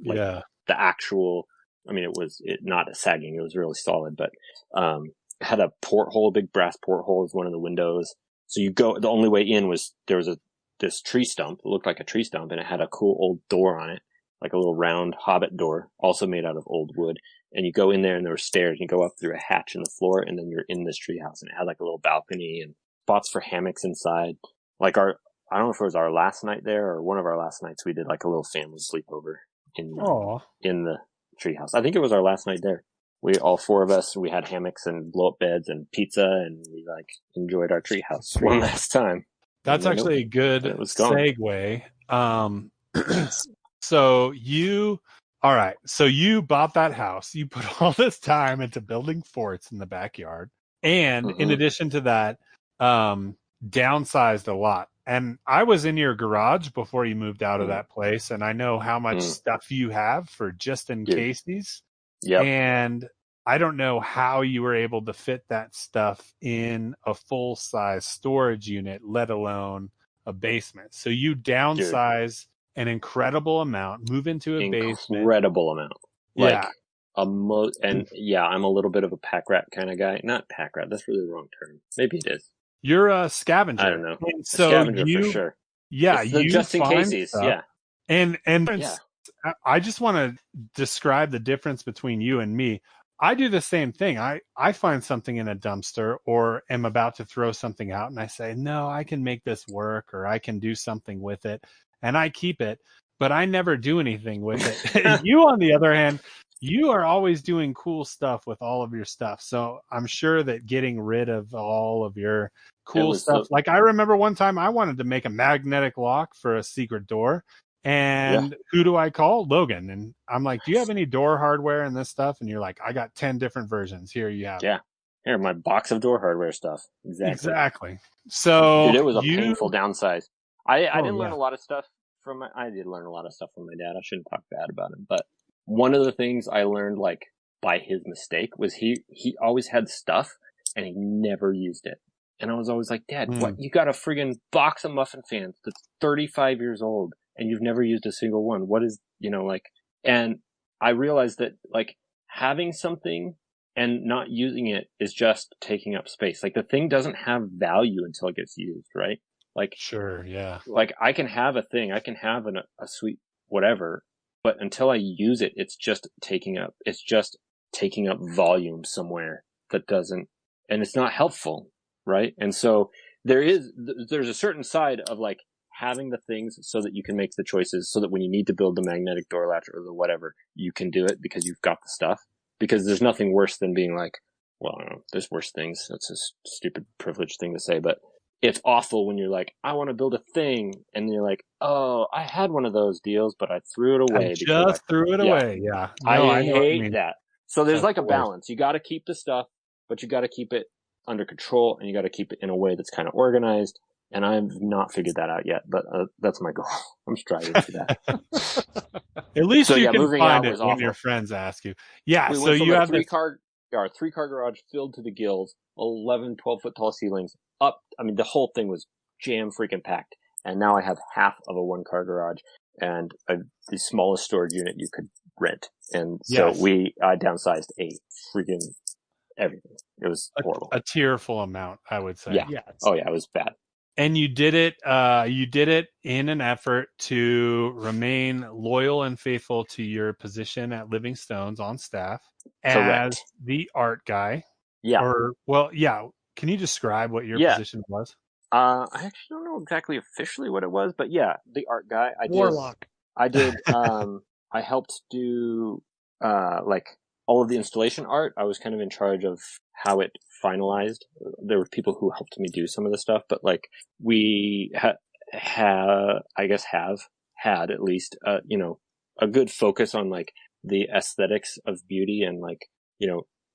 the actual, I mean, it not a sagging, it was really solid, but it had a porthole, a big brass porthole as one of the windows. So the only way in was, there was this tree stump, it looked like a tree stump, and it had a cool old door on it, like a little round hobbit door, also made out of old wood. And you go in there and there were stairs, and you go up through a hatch in the floor, and then you're in this tree house, and it had a little balcony and spots for hammocks inside. I don't know if it was our last night there or one of our last nights, we did a little family sleepover in the treehouse. I think it was our last night there. All 4 of us, we had hammocks and blow up beds and pizza, and we enjoyed our treehouse one last time. That's actually a good segue. So you bought that house. You put all this time into building forts in the backyard, and in addition to that, downsized a lot. And I was in your garage before you moved out of that place, and I know how much stuff you have for just in cases. Yep. And I don't know how you were able to fit that stuff in a full-size storage unit, let alone a basement. So you downsize an incredible amount, move into a basement. Incredible amount. I'm a little bit of a pack rat kind of guy. Not pack rat. That's really the wrong term. Maybe it is. You're a scavenger. I don't know. And a scavenger for sure. Yeah, it's the you just in find cases. stuff. Yeah. And Yeah. I just want to describe the difference between you and me. I do the same thing. I find something in a dumpster or am about to throw something out and I say, no, I can make this work or I can do something with it. And I keep it, but I never do anything with it. You, on the other hand, you are always doing cool stuff with all of your stuff. So I'm sure that getting rid of all of your cool stuff, like I remember one time I wanted to make a magnetic lock for a secret door. And who do I call? Logan. And I'm like, do you have any door hardware and this stuff? And you're like, I got 10 different versions. Here you have. Yeah. Here, my box of door hardware stuff. Exactly. So dude, it was a painful downsize. I didn't learn a lot of stuff I did learn a lot of stuff from my dad. I shouldn't talk bad about him, but one of the things I learned, like, by his mistake was he always had stuff and he never used it. And I was always like, Dad, what? You got a friggin' box of muffin fans that's 35 years old and you've never used a single one. What is, and I realized that, like, having something and not using it is just taking up space. Like, the thing doesn't have value until it gets used, right? Like, sure, yeah. Like, I can have a thing, I can have a sweet whatever, but until I use it, it's just taking up volume somewhere that doesn't, and it's not helpful, right? And so there's a certain side of, like, having the things so that you can make the choices, so that when you need to build the magnetic door latch or the whatever, you can do it because you've got the stuff. Because there's nothing worse than being like, well, I don't know, there's worse things. That's a stupid privileged thing to say, but it's awful when you're like, I want to build a thing, and you're like, oh, I had one of those deals, but I threw it away. I threw it away. Yeah. No, I hate that. So there's like a balance. You got to keep the stuff, but you got to keep it under control, and you got to keep it in a way that's kind of organized. And I've not figured that out yet, but that's my goal. I'm striving for that. At least you can find it when your friends ask you. Yeah, so you have our 3-car garage filled to the gills, 11, 12-foot tall ceilings up. I mean, the whole thing was jam freaking packed. And now I have half of a 1-car garage and the smallest storage unit you could rent. And so I downsized a freaking everything. It was horrible. A tearful amount, I would say. Yeah. Oh yeah, it was bad. And you did it in an effort to remain loyal and faithful to your position at Living Stones on staff as the art guy. Yeah. Can you describe what your position was? I actually don't know exactly officially what it was, but yeah, the art guy. Warlock. I helped do, like, all of the installation art. I was kind of in charge of how it finalized. There were people who helped me do some of the stuff, but, like, we have had at least, a good focus on, like, the aesthetics of beauty. And, like,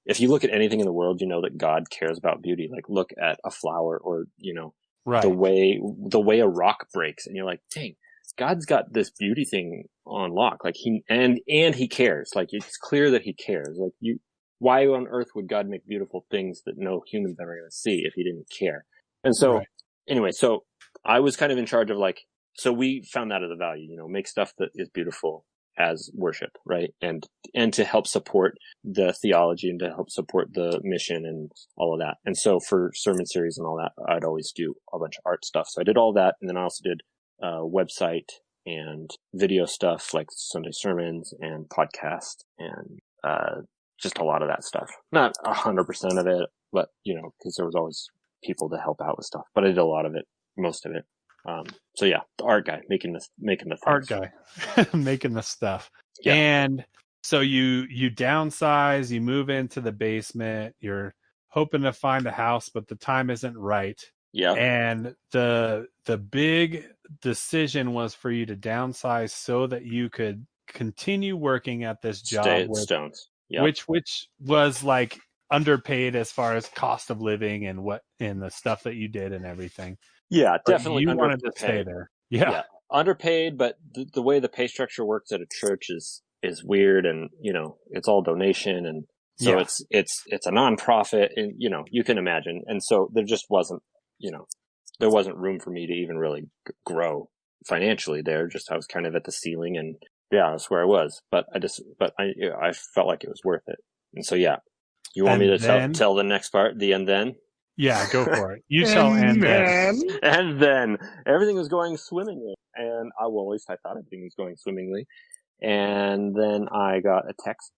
if you look at anything in the world, you know that God cares about beauty. Like, look at a flower, or, right. the way a rock breaks, and you're like, dang, God's got this beauty thing on lock. Like, he cares. Like, it's clear that he cares. Like, why on earth would God make beautiful things that no human's ever going to see if he didn't care? And so, anyway, so I was kind of in charge of, like, so we found that as a value, make stuff that is beautiful as worship, right? And to help support the theology and to help support the mission and all of that. And so for sermon series and all that, I'd always do a bunch of art stuff. So I did all that. And then I also did website and video stuff, like Sunday sermons and podcast, and just a lot of that stuff. Not 100% of it, but, because there was always people to help out with stuff, but I did a lot of it, most of it. So yeah, the art guy making the things. Art guy making the stuff. Yeah. And so you downsize, you move into the basement, you're hoping to find a house, but the time isn't right. Yeah. And the big decision was for you to downsize so that you could continue working at this job. Stay at Stones. Yeah. Which was, like, underpaid as far as cost of living and the stuff that you did and everything. Yeah, definitely. You wanted to stay there. Yeah. Underpaid, but the way the pay structure works at a church is weird, and it's all donation, and so it's a nonprofit, and you can imagine. And so there just wasn't there wasn't room for me to even really grow financially there. Just I was kind of at the ceiling, and Yeah, that's where I was. But I felt like it was worth it. And so, yeah. You want me to tell the next part, the and then? Yeah, go for it. You tell and then. And then everything was going swimmingly. And at least I thought everything was going swimmingly. And then I got a text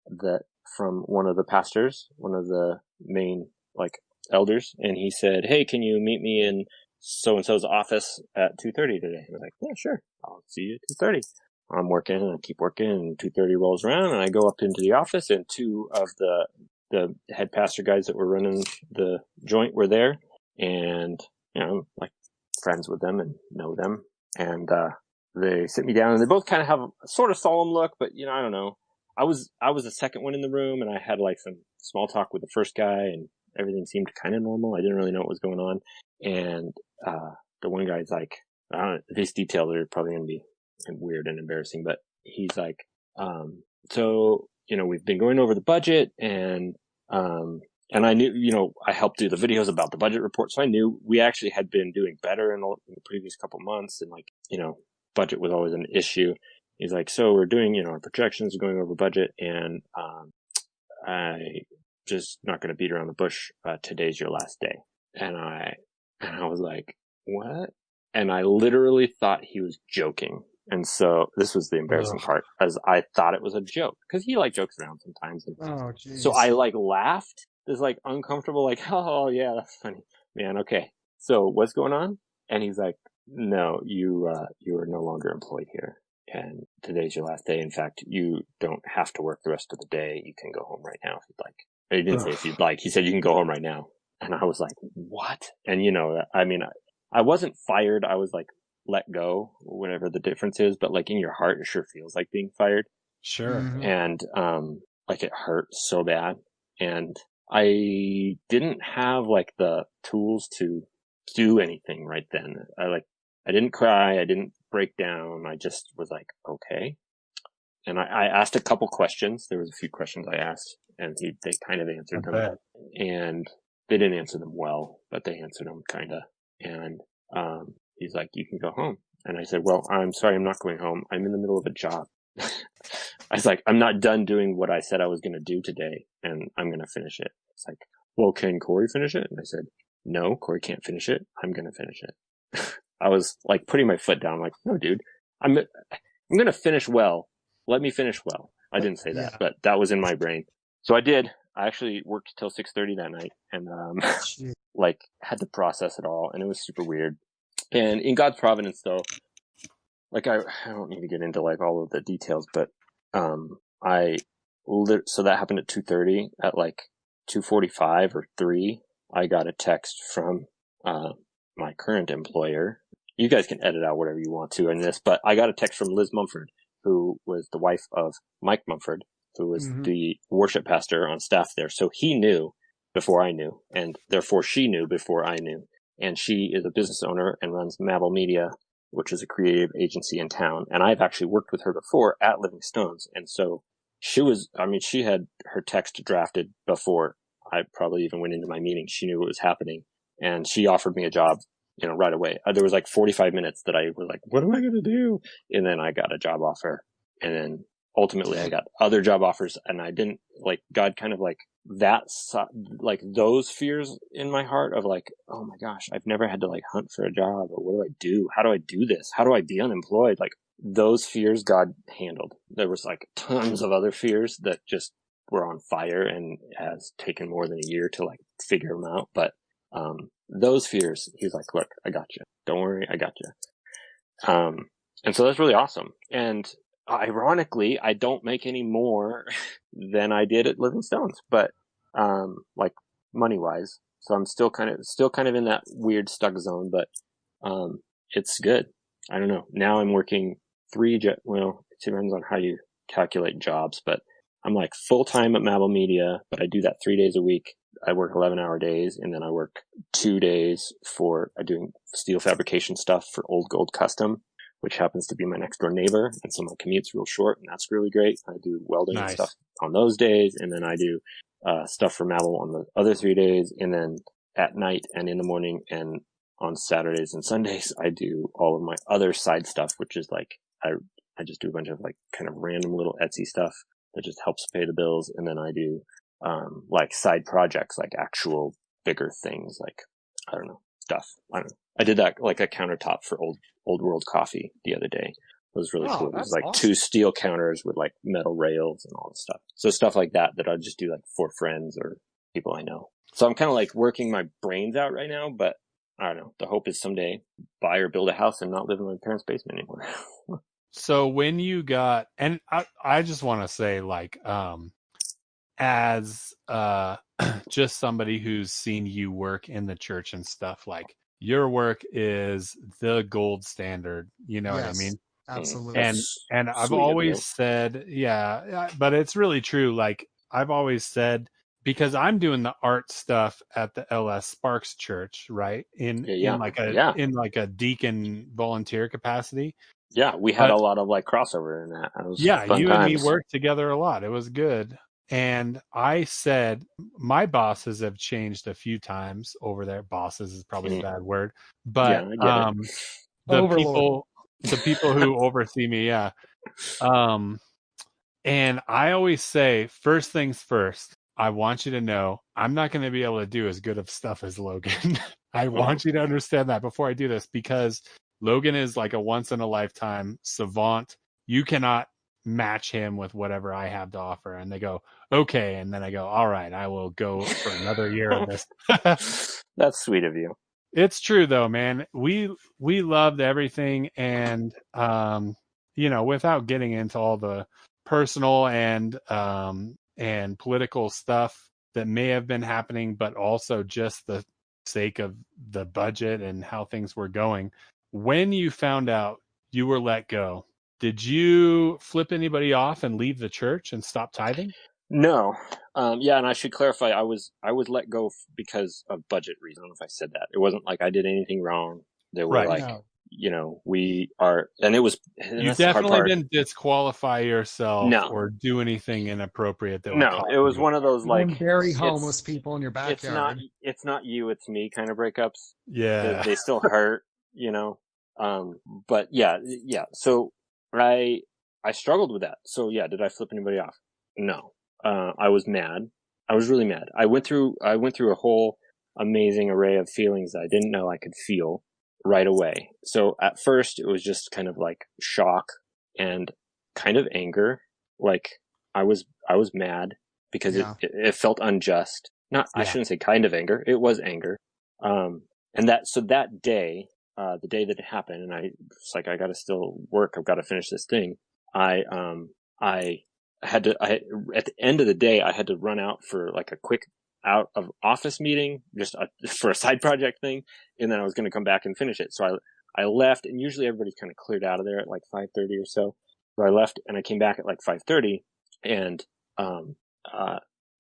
from one of the pastors, one of the main elders, and he said, "Hey, can you meet me in so and so's office at 2:30 today?" And I'm like, "Yeah, sure. I'll see you at 2:30." I'm working and I keep working, and 2:30 rolls around, and I go up into the office, and two of the head pastor guys that were running the joint were there, and I'm like friends with them and know them, and they sit me down, and they both kind of have a sort of solemn look, but I don't know. I was the second one in the room, and I had some small talk with the first guy, and everything seemed kind of normal. I didn't really know what was going on, and the one guy's like, I don't know, these details are probably going to be weird and embarrassing, but he's like, so we've been going over the budget, and I knew, I helped do the videos about the budget report, so I knew we actually had been doing better in the previous couple months, and budget was always an issue. He's like, so we're doing, our projections, going over budget, and I just not going to beat around the bush. Today's your last day. And I was like, what? And I literally thought he was joking. And so this was the embarrassing part, as I thought it was a joke, because he jokes around sometimes. And so I laughed. This uncomfortable, oh yeah, that's funny, man. Okay, so what's going on? And he's like, no, you are no longer employed here, and today's your last day. In fact, you don't have to work the rest of the day. You can go home right now if you'd like. He didn't say if you'd like. He said you can go home right now. And I was like, what? And I wasn't fired. I was let go, whatever the difference is. But in your heart, it sure feels like being fired. Sure. Mm-hmm. And it hurt so bad. And I didn't have the tools to do anything right then. I didn't cry. I didn't break down. I just was like, okay. And I asked a couple questions. There was a few questions I asked, and they kind of answered them. And they didn't answer them well, but they answered them kind of. And he's like, you can go home. And I said, well, I'm sorry, I'm not going home. I'm in the middle of a job. I was like, I'm not done doing what I said I was going to do today, and I'm going to finish it. It's like, well, can Corey finish it? And I said, no, Corey can't finish it. I'm going to finish it. I was putting my foot down, no, dude, I'm going to finish well. Let me finish well. I didn't say that, but that was in my brain. So I did. I actually worked till 6:30 that night, and had to process it all, and it was super weird. And in God's providence, though, I don't need to get into all of the details, but so that happened at 2:30. At 2:45 or 3, I got a text from my current employer. You guys can edit out whatever you want to in this, but I got a text from Liz Mumford, who was the wife of Mike Mumford, who was the worship pastor on staff there. So he knew before I knew, and therefore she knew before I knew. And she is a business owner and runs Mabel Media, which is a creative agency in town. And I've actually worked with her before at Living Stones. And so she had her text drafted before I probably even went into my meeting. She knew what was happening, and she offered me a job, right away. There was 45 minutes that I was like, what am I going to do? And then I got a job offer, and then ultimately I got other job offers, and I didn't God kind of those fears in my heart of oh my gosh, I've never had to hunt for a job, or what do I do? How do I do this? How do I be unemployed? Those fears God handled. There was tons of other fears that just were on fire, and has taken more than a year to figure them out. But those fears, he's like, look, I got you. Don't worry, I got you. And so that's really awesome. And ironically, I don't make any more than I did at Living Stones, but money wise. So I'm still kind of in that weird stuck zone, but it's good. I don't know. Now I'm working well, it depends on how you calculate jobs, but I'm full time at Mabel Media, but I do that 3 days a week. I work 11-hour days, and then I work 2 days for doing steel fabrication stuff for Old Gold Custom, which happens to be my next door neighbor. And so my commute's real short, and that's really great. I do welding and stuff on those days. And then I do stuff for Mabel on the other 3 days. And then at night and in the morning and on Saturdays and Sundays, I do all of my other side stuff, which is I I just do a bunch of like kind of random little Etsy stuff that just helps pay the bills. And then I do, like side projects, like actual bigger things, like, I don't know, stuff. I don't know. I did that like a countertop for Old World Coffee the other day. It was really cool. It was like awesome. 2 steel counters with like metal rails and all this stuff. So stuff like that I just do like for friends or people I know. So I'm kind of like working my brains out right now, but I don't know. The hope is someday buy or build a house and not live in my parents' basement anymore. So when you got, and I just want to say like, as just somebody who's seen you work in the church and stuff, like your work is the gold standard. You know what I mean? Absolutely. And I've always said, but it's really true. Like I've always said, because I'm doing the art stuff at the LS Sparks Church, right? In like a deacon volunteer capacity. Yeah, we had a lot of like crossover in that. It was fun you times. and me worked together a lot. It was good. And I said, my bosses have changed a few times over there. Bosses is probably a bad word, but the people who oversee me, and I always say, first things first, I want you to know I'm not going to be able to do as good of stuff as Logan. I want you to understand that before I do this, because Logan is like a once in a lifetime savant. You cannot match him with whatever I have to offer. And they go, okay. And then I go, all right, I will go for another year of this. That's sweet of you. It's true though, man. We loved everything. And, without getting into all the personal and political stuff that may have been happening, but also just the sake of the budget and how things were going. When you found out you were let go, did you flip anybody off and leave the church and stop tithing? No. And I should clarify, I was let go because of budget reasons. I don't know if I said that. It wasn't like I did anything wrong. They were we are, and it was. You definitely didn't disqualify yourself or do anything inappropriate. It was one of those like very homeless people in your backyard. It's not you, it's me kind of breakups. Yeah, they still hurt, But yeah. So I struggled with that. So yeah, did I flip anybody off? No. I was mad. I was really mad. I went through a whole amazing array of feelings that I didn't know I could feel right away. So at first it was just kind of like shock and kind of anger. Like I was mad because it felt unjust. I shouldn't say kind of anger. It was anger. And that day, the day that it happened, and I was like, I gotta still work. I've got to finish this thing. I at the end of the day, I had to run out for like a quick out of office meeting, just for a side project thing. And then I was going to come back and finish it. So I left, and usually everybody's kind of cleared out of there at like 5:30 or so. So I left and I came back at like 5:30, and,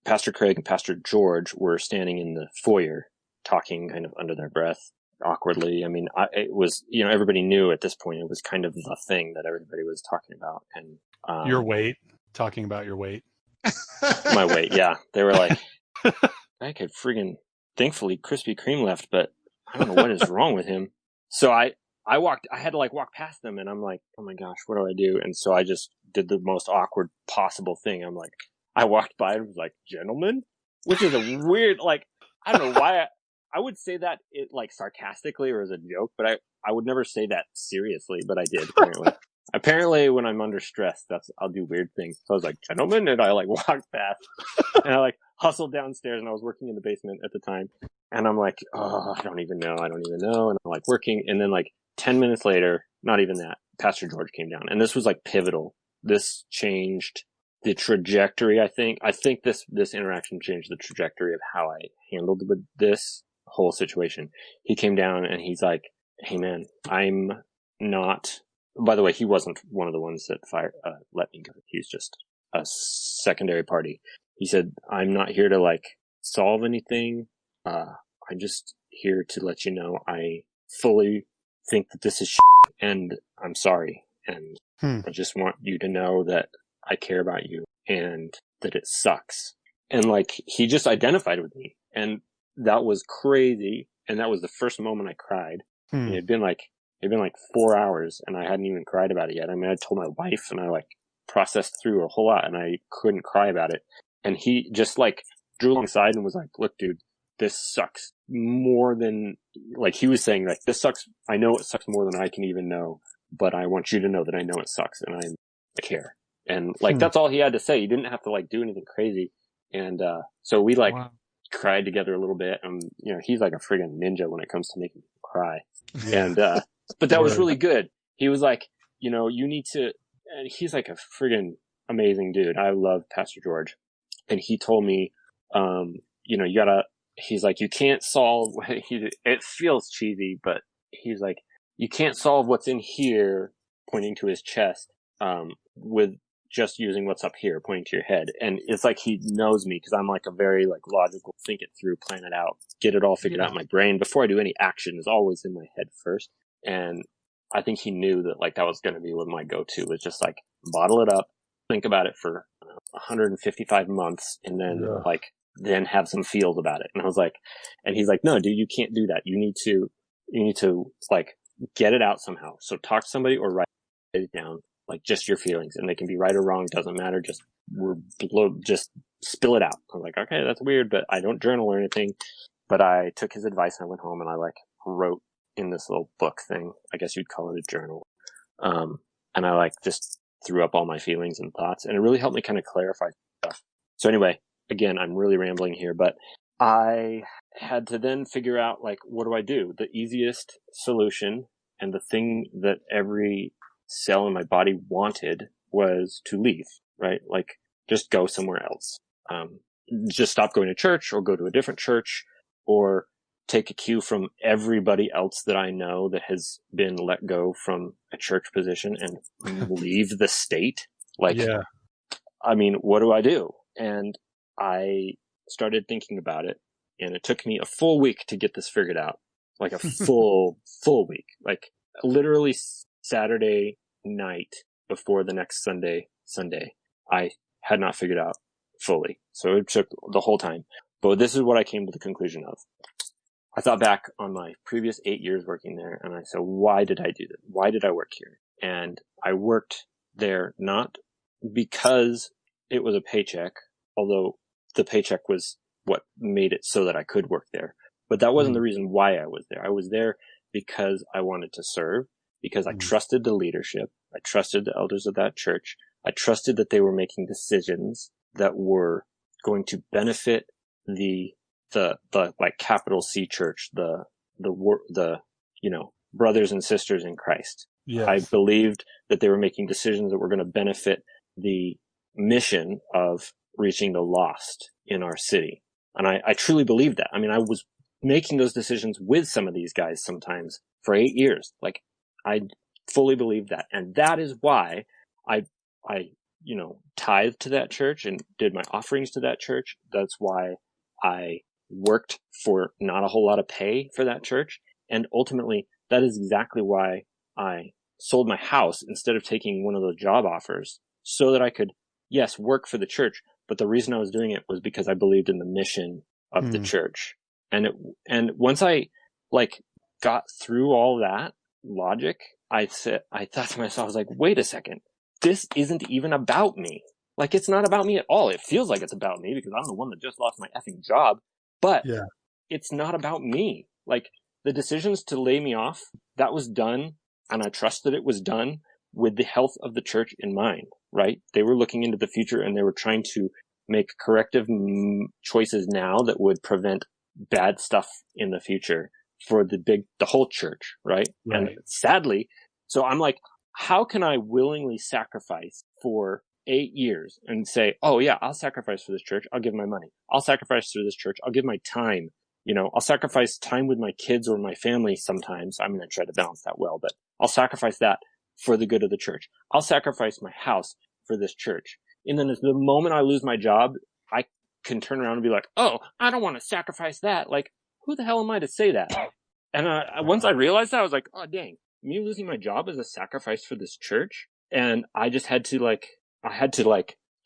Pastor Craig and Pastor George were standing in the foyer talking kind of under their breath awkwardly. I mean, it was, everybody knew at this point, it was kind of the thing that everybody was talking about. And, your weight, talking about your weight, my weight. Yeah. They were like, I could friggin' thankfully Krispy Kreme left, but I don't know what is wrong with him. So I had to like walk past them, and I'm like, oh my gosh, what do I do? And so I just did the most awkward possible thing. I'm like, I walked by and was like, gentlemen, which is a weird, like, I don't know why I would say that it like sarcastically or as a joke, but I would never say that seriously, but I did apparently. Apparently when I'm under stress, I'll do weird things. So I was like, gentlemen, and I like walked past and I like hustled downstairs, and I was working in the basement at the time. And I'm like, oh, I don't even know. And I'm like working. And then like 10 minutes later, not even that, Pastor George came down, and this was like pivotal. This changed the trajectory. I think this interaction changed the trajectory of how I handled this whole situation. He came down and he's like, hey man, I'm not, by the way, he wasn't one of the ones that let me go. He was just a secondary party. He said, I'm not here to like solve anything. I'm just here to let you know I fully think that this is shit, and I'm sorry. And I just want you to know that I care about you and that it sucks. And like, he just identified with me, and that was crazy. And that was the first moment I cried. It had been like It'd been like 4 hours and I hadn't even cried about it yet. I mean, I told my wife and I like processed through a whole lot and I couldn't cry about it. And he just like drew alongside and was like, look, dude, this sucks more than, like he was saying, like, this sucks. I know it sucks more than I can even know, but I want you to know that I know it sucks and I care. And like, that's all he had to say. He didn't have to like do anything crazy. And, so we like cried together a little bit. And, you know, he's like a friggin' ninja when it comes to making me cry. Yeah. And, but that was really good. He was like, you know, you need to, and he's like a friggin' amazing dude. I love Pastor George. And he told me, you know, you gotta, he's like, you can't solve, it feels cheesy, but he's like, you can't solve what's in here, pointing to his chest, with just using what's up here, pointing to your head. And it's like he knows me because I'm like a very like logical, think it through, plan it out, get it all figured out in my brain before I do any action is always in my head first. And I think he knew that like that was going to be what my go-to was, just like bottle it up, think about it for 155 months, and then then have some feels about it. And I was like, and he's like, no, dude, you can't do that. You need to like get it out somehow. So talk to somebody or write it down, like just your feelings, and they can be right or wrong. Doesn't matter. Just spill it out. I was like, okay, that's weird, but I don't journal or anything. But I took his advice and I went home and I like wrote in this little book thing. I guess you'd call it a journal. And I like just threw up all my feelings and thoughts, and it really helped me kind of clarify stuff. So anyway, again, I'm really rambling here, but I had to then figure out, like, what do I do? The easiest solution and the thing that every cell in my body wanted was to leave, right? Like, just go somewhere else. Just stop going to church or go to a different church or take a cue from everybody else that I know that has been let go from a church position and leave the state. Like, I mean, what do I do? And I started thinking about it, and it took me a full week to get this figured out. Like a full week, like literally Saturday night before the next Sunday, I had not figured out fully. So it took the whole time. But this is what I came to the conclusion of. I thought back on my previous 8 years working there, and I said, why did I do that? Why did I work here? And I worked there not because it was a paycheck, although the paycheck was what made it so that I could work there. But that wasn't the reason why I was there. I was there because I wanted to serve, because I trusted the leadership. I trusted the elders of that church. I trusted that they were making decisions that were going to benefit the like capital C church, the you know, brothers and sisters in Christ. Yes. I believed that they were making decisions that were going to benefit the mission of reaching the lost in our city. And I truly believed that. I mean, I was making those decisions with some of these guys sometimes for 8 years. Like, I fully believed that. And that is why I, you know, tithed to that church and did my offerings to that church. That's why I worked for not a whole lot of pay for that church. And ultimately, that is exactly why I sold my house instead of taking one of those job offers, so that I could, yes, work for the church. But the reason I was doing it was because I believed in the mission of the church. And once I like got through all that logic, I thought to myself, I was like, wait a second, this isn't even about me. Like, it's not about me at all. It feels like it's about me because I'm the one that just lost my effing job. But it's not about me. Like, the decisions to lay me off, that was done, and I trust that it was done with the health of the church in mind, right? They were looking into the future, and they were trying to make corrective choices now that would prevent bad stuff in the future for the whole church, right? And sadly, so I'm like, how can I willingly sacrifice for 8 years and say, oh yeah, I'll sacrifice for this church. I'll give my money. I'll sacrifice for this church. I'll give my time. You know, I'll sacrifice time with my kids or my family sometimes. I'm going to try to balance that well, but I'll sacrifice that for the good of the church. I'll sacrifice my house for this church. And then the moment I lose my job, I can turn around and be like, oh, I don't want to sacrifice that. Like, who the hell am I to say that? And once I realized that, I was like, oh, dang, me losing my job is a sacrifice for this church. And I just had to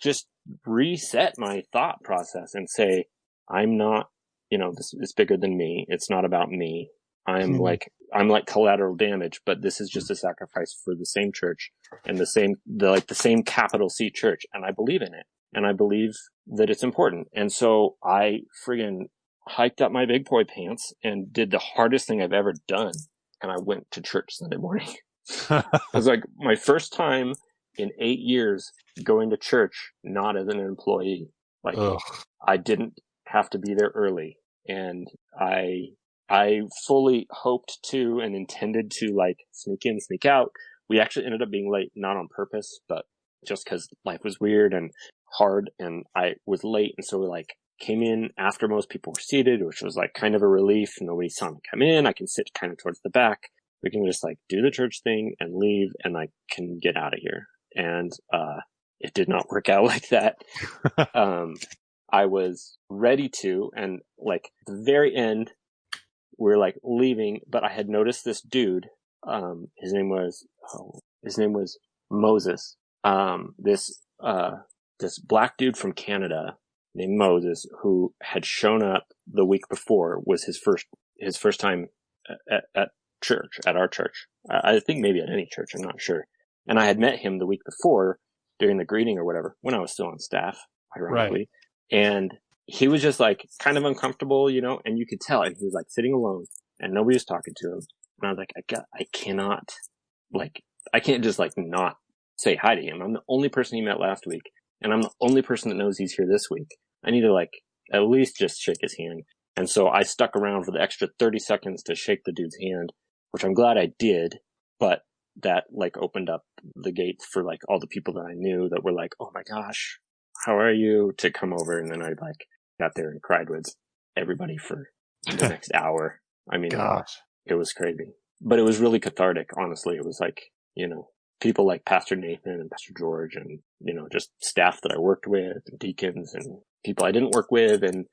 just reset my thought process and say, I'm not, you know, this is bigger than me. It's not about me. I'm like collateral damage, but this is just a sacrifice for the same church and the same capital C church. And I believe in it. And I believe that it's important. And so I friggin' hiked up my big boy pants and did the hardest thing I've ever done. And I went to church Sunday morning. It was like my first time in 8 years going to church, not as an employee. Like, ugh. I didn't have to be there early. And I fully hoped to and intended to like sneak in, sneak out. We actually ended up being late, not on purpose, but just because life was weird and hard and I was late. And so we like came in after most people were seated, which was like kind of a relief. Nobody saw me come in. I can sit kind of towards the back. We can just like do the church thing and leave and I can get out of here. And, it did not work out like that. I was ready to, and like at the very end, we're like leaving, but I had noticed this dude. His name was Moses. This black dude from Canada named Moses, who had shown up the week before, was his first time at church, at our church. I think maybe at any church, I'm not sure. And I had met him the week before during the greeting or whatever, when I was still on staff, ironically. Right. And he was just like kind of uncomfortable, you know, and you could tell. And he was like sitting alone and nobody was talking to him. And I was like, I can't just like not say hi to him. I'm the only person he met last week. And I'm the only person that knows he's here this week. I need to like at least just shake his hand. And so I stuck around for the extra 30 seconds to shake the dude's hand, which I'm glad I did. But that like opened up the gates for like all the people that I knew that were like, oh my gosh, how are you, to come over. And then I like got there and cried with everybody for the next hour. I mean, gosh, it was crazy, but it was really cathartic. Honestly, it was like, you know, people like Pastor Nathan and Pastor George and, you know, just staff that I worked with and deacons and people I didn't work with. And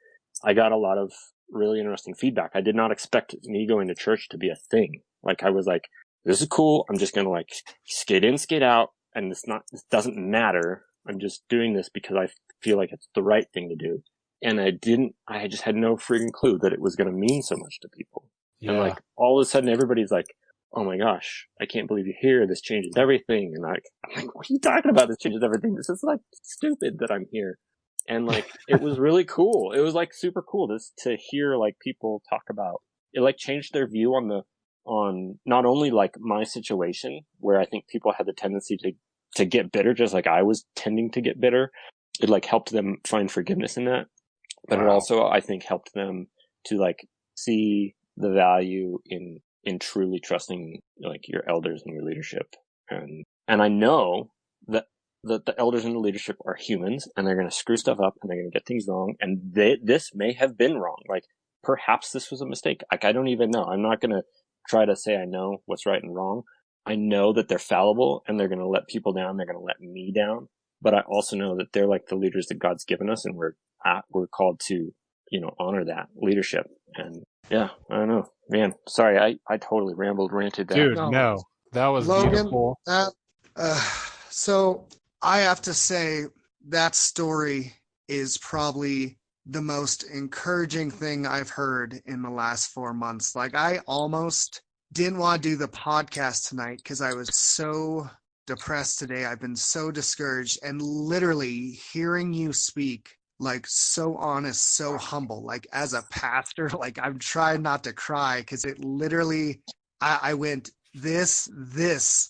I got a lot of really interesting feedback. I did not expect me going to church to be a thing. Like I was like, this is cool. I'm just going to like skate in, skate out. And this doesn't matter. I'm just doing this because I feel like it's the right thing to do. And I just had no freaking clue that it was going to mean so much to people. Yeah. And like all of a sudden everybody's like, oh my gosh, I can't believe you're here. This changes everything. And I'm like, what are you talking about? This changes everything. This is like stupid that I'm here. And like, it was really cool. It was like super cool to hear like people talk about it, like changed their view on not only like my situation where I think people had the tendency to get bitter, just like I was tending to get bitter. It like helped them find forgiveness in that. But It also, I think, helped them to like see the value in truly trusting like your elders and your leadership. And I know that the elders and the leadership are humans and they're going to screw stuff up and they're going to get things wrong. And this may have been wrong. Like perhaps this was a mistake. Like I don't even know. I'm not going to try to say I know what's right and wrong. I know that they're fallible and they're going to let people down. They're going to let me down. But I also know that they're like the leaders that God's given us and we're called to, you know, honor that leadership. And yeah, I don't know, man, sorry. I totally ranted there. Dude, no, that was Logan, beautiful. So I have to say that story is probably the most encouraging thing I've heard in the last 4 months. Like I almost didn't want to do the podcast tonight because I was so depressed today. I've been so discouraged, and literally hearing you speak, like so honest, so humble, like as a pastor, like I'm trying not to cry because it literally, I went, this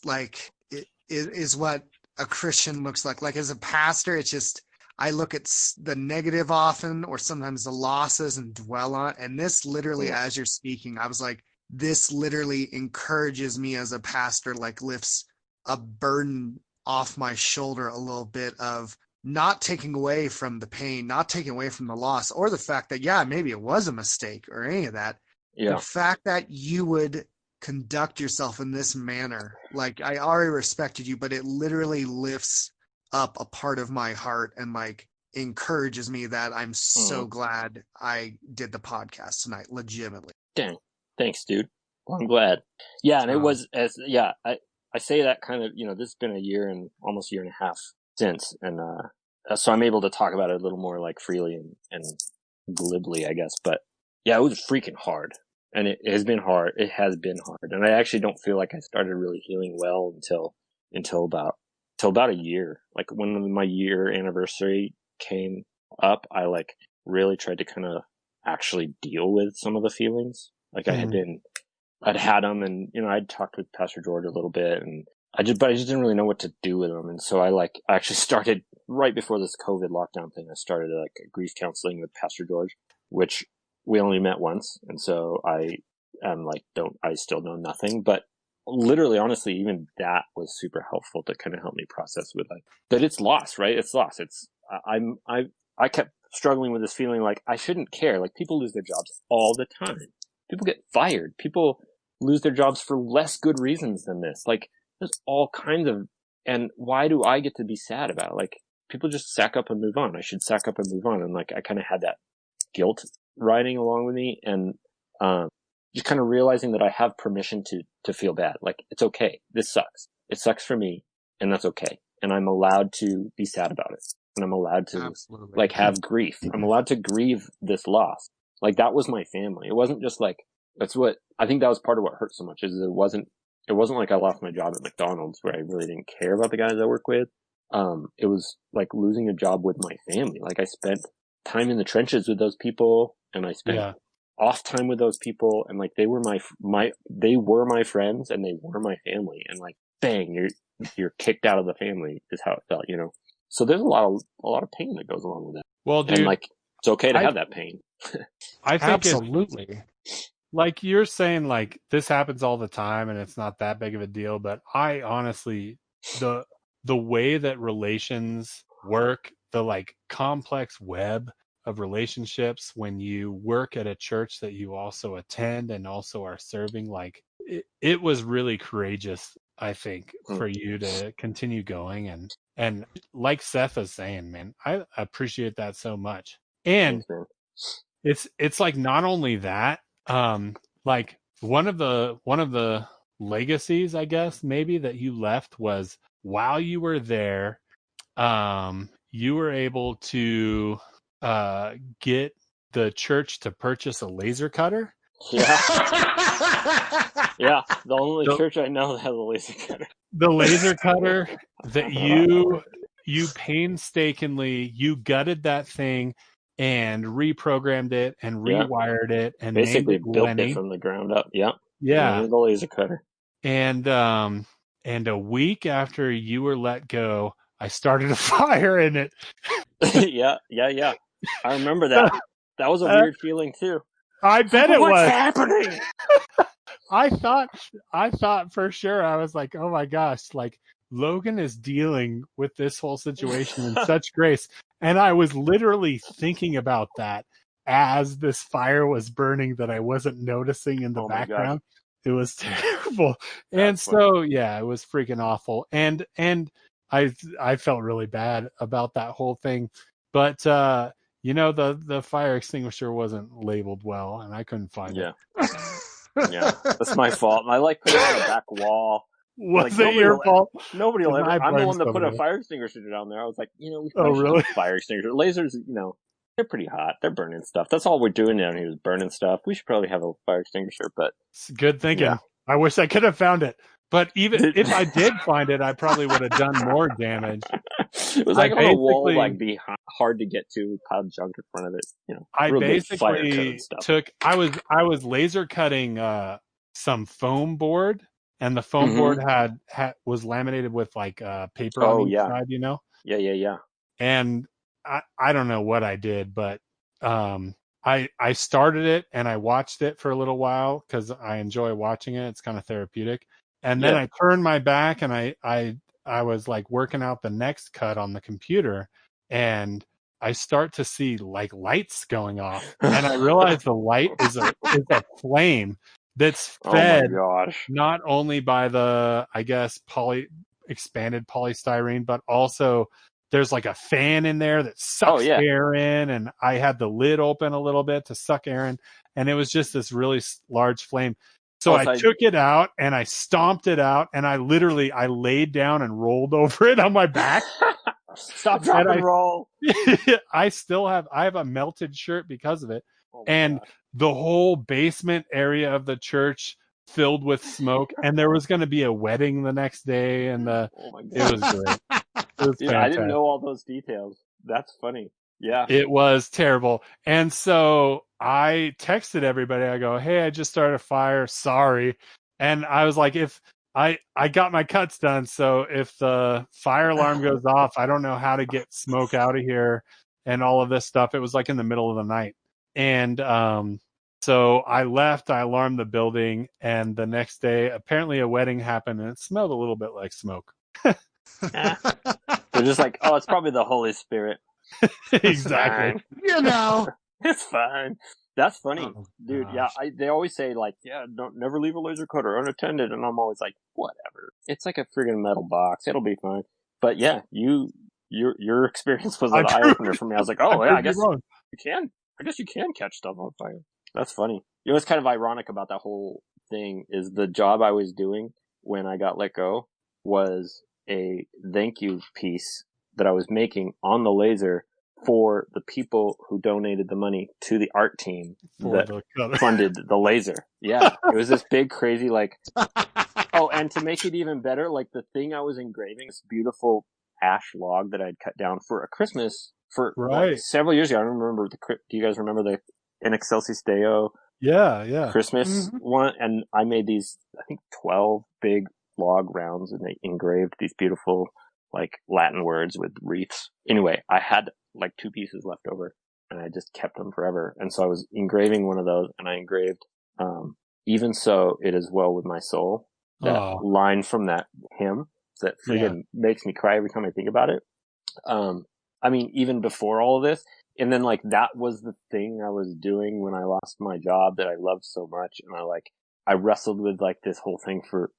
like it is what a Christian looks like. Like as a pastor, it's just, I look at the negative often, or sometimes the losses, and dwell on it. And this literally, as you're speaking, I was like, this literally encourages me as a pastor, like lifts a burden off my shoulder a little bit of not taking away from the pain, not taking away from the loss, or the fact that, yeah, maybe it was a mistake or any of that. Yeah. The fact that you would conduct yourself in this manner, like I already respected you, but it literally lifts up a part of my heart and like encourages me that I'm so glad I did the podcast tonight, legitimately. Dang. Thanks, dude. Well, I'm glad. Yeah. And it was I say that kind of, you know, this has been a year and almost a year and a half since. And, so I'm able to talk about it a little more like freely and glibly, I guess. But yeah, it was freaking hard. and it has been hard. It has been hard. And I actually don't feel like I started really healing well until about a year. Like when my year anniversary came up, I like really tried to kind of actually deal with some of the feelings. Like I'd had them, and I'd talked with Pastor George a little bit, and I just didn't really know what to do with them. And so I actually started right before this COVID lockdown thing. I started like grief counseling with Pastor George, which we only met once. And so I still know nothing, but literally, honestly, even that was super helpful to kind of help me process with like that it's lost, right? It's lost. I kept struggling with this feeling like I shouldn't care. Like people lose their jobs all the time. People get fired. People lose their jobs for less good reasons than this. Like there's all kinds of, and why do I get to be sad about it? Like people just sack up and move on. I should sack up and move on. And like I kind of had that guilt riding along with me, and just kind of realizing that I have permission to feel bad. Like it's okay. This sucks. It sucks for me, and that's okay. And I'm allowed to be sad about it. And I'm allowed to like have grief. I'm allowed to grieve this loss. Like that was my family. It wasn't just like, that's what, I think that was part of what hurt so much is it wasn't like I lost my job at McDonald's where I really didn't care about the guys I work with. It was like losing a job with my family. Like I spent time in the trenches with those people, and I spent off time with those people, and like they were my friends, and they were my family, and like bang, you're kicked out of the family is how it felt, So there's a lot of pain that goes along with that. Well, dude, and like it's okay to have that pain. I think absolutely. Like you're saying, like this happens all the time, and it's not that big of a deal. But I honestly, the way that relations work, the like complex web of relationships when you work at a church that you also attend and also are serving, like it was really courageous, I think, for you to continue going. And like Seth is saying, man, I appreciate that so much. And it's like not only that, like one of the legacies, I guess, maybe that you left was while you were there, you were able to get the church to purchase a laser cutter. Yeah. Yeah. The only church I know that has a laser cutter. The laser cutter that you painstakingly, you gutted that thing and reprogrammed it and rewired it and basically named it built Lenny. it from the ground up. Yeah. Yeah. The laser cutter. And a week after you were let go, I started a fire in it. Yeah. I remember that. That was a weird feeling too. I bet it was. What's happening? I thought for sure. I was like, oh my gosh, like Logan is dealing with this whole situation in such grace. And I was literally thinking about that as this fire was burning that I wasn't noticing in the background. It was terrible. And so, yeah, it was freaking awful. And I felt really bad about that whole thing. But, the fire extinguisher wasn't labeled well, and I couldn't find it. Yeah, that's my fault. I like putting it on the back wall. Was it your fault? Nobody will ever. I'm the one that put a fire extinguisher down there. I was like, we really? Fire extinguisher. Lasers, they're pretty hot. They're burning stuff. That's all we're doing down here is burning stuff. We should probably have a fire extinguisher, but it's good thinking. Yeah. I wish I could have found it. But even if I did find it, I probably would have done more damage. It was like on a wall, like be hard to get to, piled junk in front of it. I basically took. I was laser cutting some foam board, and the foam board was laminated with like paper on the side. Yeah. And I don't know what I did, but I started it and I watched it for a little while because I enjoy watching it. It's kind of therapeutic. And then I turned my back and I was like working out the next cut on the computer, and I start to see like lights going off, and I realize the light is a flame that's fed not only by the, I guess, expanded polystyrene, but also there's like a fan in there that sucks air in, and I had the lid open a little bit to suck air in, and it was just this really large flame. So I took it out and I stomped it out, and I laid down and rolled over it on my back. Stop, drop, and roll. I have a melted shirt because of it. and the whole basement area of the church filled with smoke, and there was going to be a wedding the next day, and it was great. It was fantastic. I didn't know all those details. That's funny. Yeah. It was terrible. And so I texted everybody. I go, hey, I just started a fire. Sorry. And I was like, if I got my cuts done, so if the fire alarm goes off, I don't know how to get smoke out of here and all of this stuff. It was like in the middle of the night. And so I left, I alarmed the building, and the next day, apparently a wedding happened, and it smelled a little bit like smoke. They're just like, oh, it's probably the Holy Spirit. Exactly. You know. It's fine. That's funny. Oh, dude. gosh. Yeah, they always say, like, yeah, don't never leave a laser cutter unattended, and I'm always like, whatever. It's like a friggin' metal box. It'll be fine. But yeah, your experience was an eye-opener for me. I was like, oh, yeah, I guess you can. I guess you can catch stuff on fire. That's funny. You know what's kind of ironic about that whole thing is the job I was doing when I got let go was a thank you piece that I was making on the laser for the people who donated the money to the art team that funded the laser. Yeah. It was this big, crazy, like, oh, and to make it even better, like the thing I was engraving, this beautiful ash log that I'd cut down for a Christmas for like, several years ago. I don't remember do you guys remember the In Excelsis Deo? Yeah. Christmas one. And I made these, I think 12 big log rounds, and they engraved these beautiful, like, Latin words with wreaths. Anyway, I had like 2 pieces left over, and I just kept them forever. And so I was engraving one of those, and I engraved, even so it is well with my soul. That line from that hymn that freaking makes me cry every time I think about it. I mean, even before all of this, and then like that was the thing I was doing when I lost my job that I loved so much. And I wrestled with like this whole thing for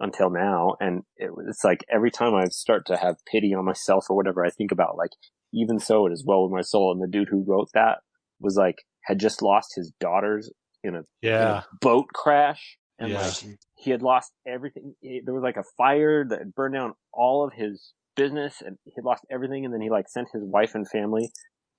until now. And it's like every time I start to have pity on myself or whatever, I think about like, even so it is well with my soul. And the dude who wrote that was like, had just lost his daughters in a boat crash. And like, he had lost everything. There was like a fire that had burned down all of his business, and he had lost everything. And then he like sent his wife and family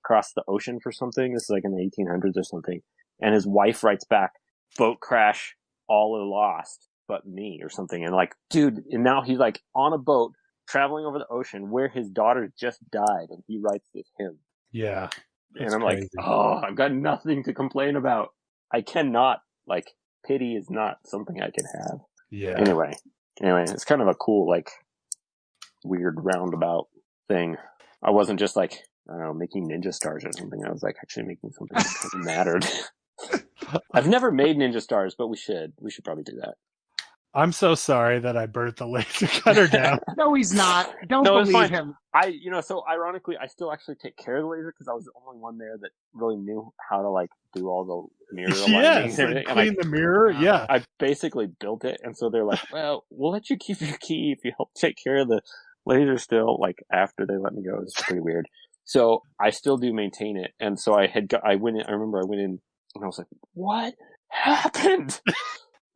across the ocean for something. This is like in the 1800s or something. And his wife writes back, boat crash, all are lost but me, or something. And like, dude, and now he's like on a boat traveling over the ocean where his daughter just died, and he writes this hymn. Yeah. And I'm crazy. Like, oh, I've got nothing to complain about. I cannot, like, pity is not something I can have. Yeah. Anyway, it's kind of a cool, like, weird roundabout thing. I wasn't just like, I don't know, making ninja stars or something. I was like actually making something that mattered. I've never made ninja stars, but we should probably do that. I'm so sorry that I burnt the laser cutter down. No, he's not. Don't believe him. So ironically, I still actually take care of the laser because I was the only one there that really knew how to like do all the mirror alignings and clean the mirror. Yeah, I basically built it, and so they're like, "Well, we'll let you keep your key if you help take care of the laser still." Like after they let me go, it's pretty weird. So I still do maintain it, and so I remember I went in, and I was like, "What happened?"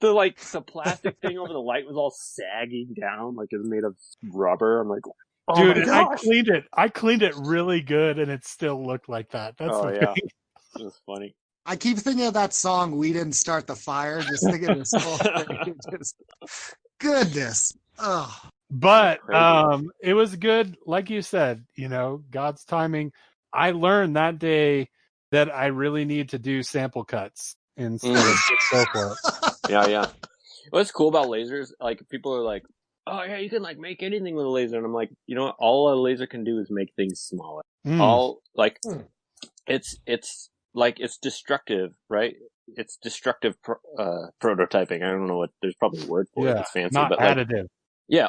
The plastic thing over the light was all sagging down, like it was made of rubber. I'm like, oh, dude, and I cleaned it really good, and it still looked like that. That's It was funny. I keep thinking of that song, "We Didn't Start the Fire," just thinking of this whole thing. Goodness. Oh. But it was good, like you said, God's timing. I learned that day that I really need to do sample cuts instead of go for it. Yeah. What's cool about lasers, like people are like, oh yeah, you can like make anything with a laser, and I'm like, you know what? All a laser can do is make things smaller. It's destructive, right? It's destructive prototyping. I don't know what. There's probably a word for it. It's fancy, not but additive.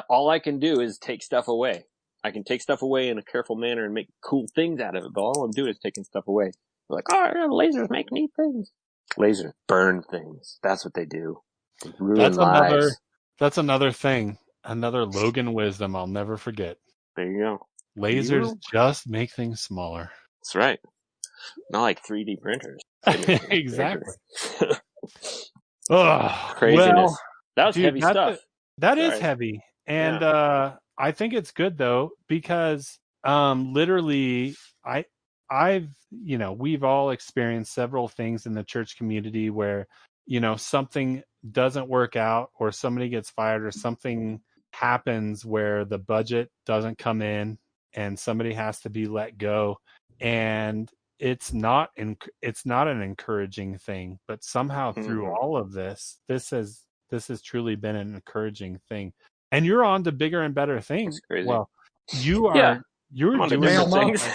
All I can do is take stuff away. I can take stuff away in a careful manner and make cool things out of it. But all I'm doing is taking stuff away. They're like, oh, yeah, lasers make neat things. Lasers burn things. That's what they do. They ruin lives. That's another thing. Another Logan wisdom I'll never forget. There you go. Lasers just make things smaller. That's right. Not like 3D printers. Exactly. Craziness. Well, that was heavy stuff. That is heavy. And I think it's good, though, because literally we've all experienced several things in the church community where, something doesn't work out, or somebody gets fired, or something happens where the budget doesn't come in and somebody has to be let go. And it's not an encouraging thing, but somehow through all of this has truly been an encouraging thing. And you're on to bigger and better things. That's crazy. Well, you're doing different things.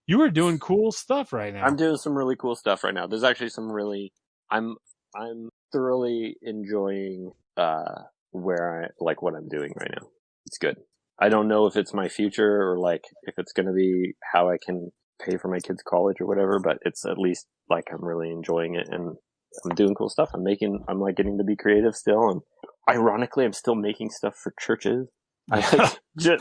You are doing cool stuff right now. I'm doing some really cool stuff right now. There's actually some really, I'm thoroughly enjoying, what I'm doing right now. It's good. I don't know if it's my future or if it's going to be how I can pay for my kids' college or whatever, but it's at least I'm really enjoying it, and I'm doing cool stuff. I'm getting to be creative still, and ironically, I'm still making stuff for churches.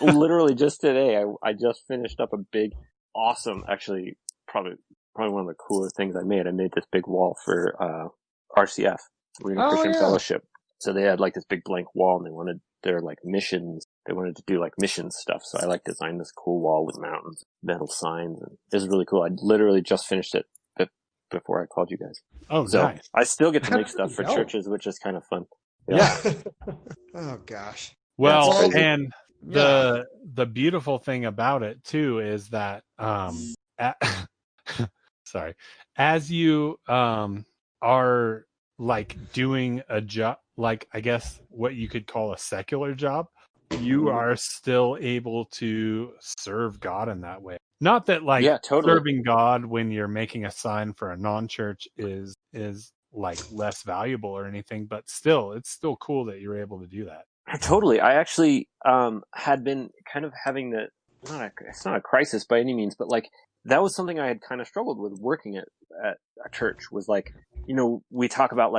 Literally just today, I just finished up a big, awesome, actually, probably one of the cooler things I made. I made this big wall for RCF, Reading Christian Fellowship. So they had this big blank wall, and they wanted their missions. They wanted to do missions stuff. So I designed this cool wall with mountains, metal signs, and it was really cool. I literally just finished it before I called you guys. Oh, so nice. I still get to make stuff for churches, which is kind of fun. Yeah. Oh gosh. Well, and the beautiful thing about it too is that sorry, as you are doing a job, I guess what you could call a secular job, you are still able to serve God in that way. Not that totally. Serving God when you're making a sign for a non-church is less valuable or anything, but still, it's still cool that you're able to do that. Totally. I actually had been kind of having it's not a crisis by any means, but that was something I had kind of struggled with working at a church, was we talk about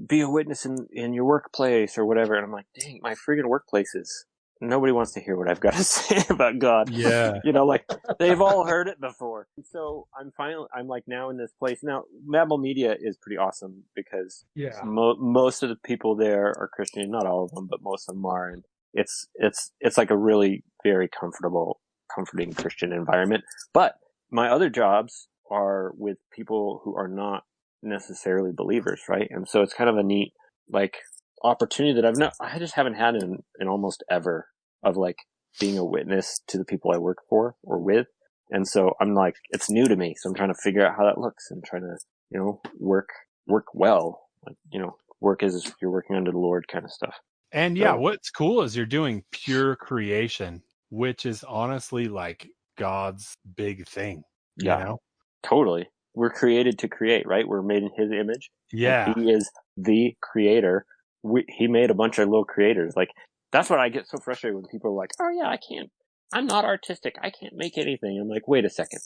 be a witness in your workplace or whatever, and I'm like, dang, my friggin' workplace is, nobody wants to hear what I've got to say about God. Yeah. They've all heard it before. So I'm now in this place. Now, Mabel Media is pretty awesome because most of the people there are Christian. Not all of them, but most of them are. And it's a really very comforting Christian environment. But my other jobs are with people who are not necessarily believers, right? And so it's kind of a neat, opportunity that I just haven't had in almost ever, of being a witness to the people I work for or with. And so I'm it's new to me. So I'm trying to figure out how that looks and trying to, work well. Work as if you're working under the Lord kind of stuff. And what's cool is you're doing pure creation, which is honestly God's big thing. Yeah, you know? Totally. We're created to create, right? We're made in His image. Yeah. He is the creator. He made a bunch of little creators. That's what I get so frustrated when people are oh yeah, I'm not artistic. I can't make anything. I'm wait a second.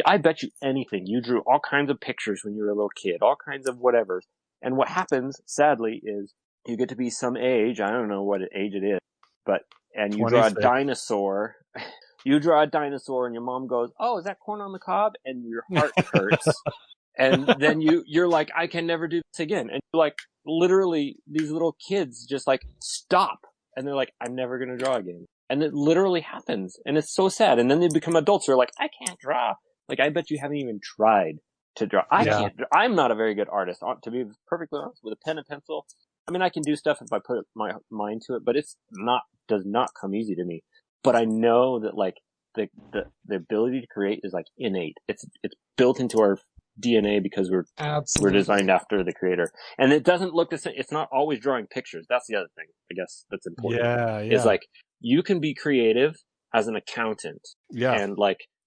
I bet you anything. You drew all kinds of pictures when you were a little kid, all kinds of whatever. And what happens, sadly, is you get to be some age. I don't know what age it is, and you 26. draw a dinosaur. You draw a dinosaur and your mom goes, "Oh, is that corn on the cob?" And your heart hurts. And then you're I can never do this again. And you're literally, these little kids just stop. And they're I'm never going to draw again. And it literally happens. And it's so sad. And then they become adults who are I can't draw. I bet you haven't even tried to draw. I'm not a very good artist, to be perfectly honest, with a pen and pencil. I mean, I can do stuff if I put my mind to it, but does not come easy to me. But I know that the ability to create is innate. It's built into our DNA because we're designed after the creator. And it doesn't look the same. It's not always drawing pictures. That's the other thing, I guess, that's important. Yeah. Is you can be creative as an accountant and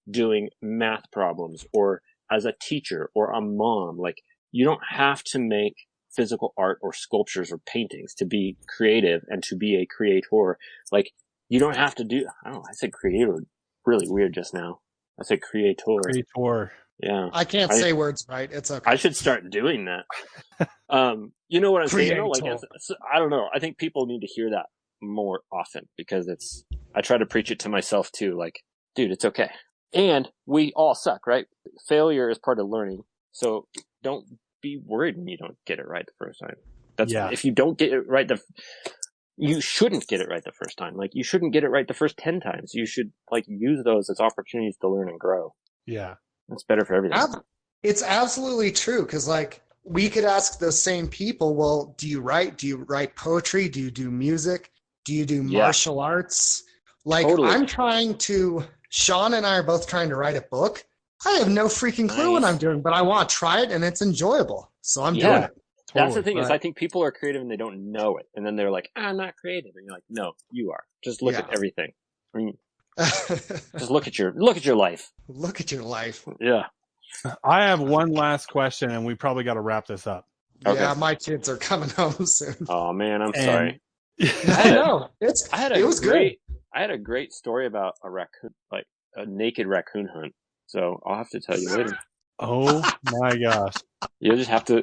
doing math problems, or as a teacher or a mom. You don't have to make physical art or sculptures or paintings to be creative and to be a creator. You don't have to do, I don't know, I said creator really weird just now. I said creator. Creator. Yeah. I can't say words right. It's okay. I should start doing that. You know what I'm saying? I don't know. I think people need to hear that more often, because I try to preach it to myself too. Dude, it's okay. And we all suck, right? Failure is part of learning. So don't be worried when you don't get it right the first time. If you don't get it right, you shouldn't get it right the first time. You shouldn't get it right the first 10 times. You should use those as opportunities to learn and grow. Yeah. It's better for everything. It's absolutely true, because like we could ask those same people, well, do you write? Do you write poetry? Do you do music? Do you do martial arts? Like totally. Sean and I are both trying to write a book. I have no freaking clue what I'm doing, but I want to try it and it's enjoyable. So I'm doing it. Totally. That's the thing is I think people are creative and they don't know it. And then they're like, I'm not creative. And you're like, no, you are. Just look at everything. I mean, just look at your life. Look at your life. Yeah. I have one last question and we probably got to wrap this up. Okay. Yeah, my kids are coming home soon. Oh man, I'm sorry. I know. It was great. I had a great story about a raccoon, like a naked raccoon hunt. So I'll have to tell you later. Oh my gosh. You'll just have to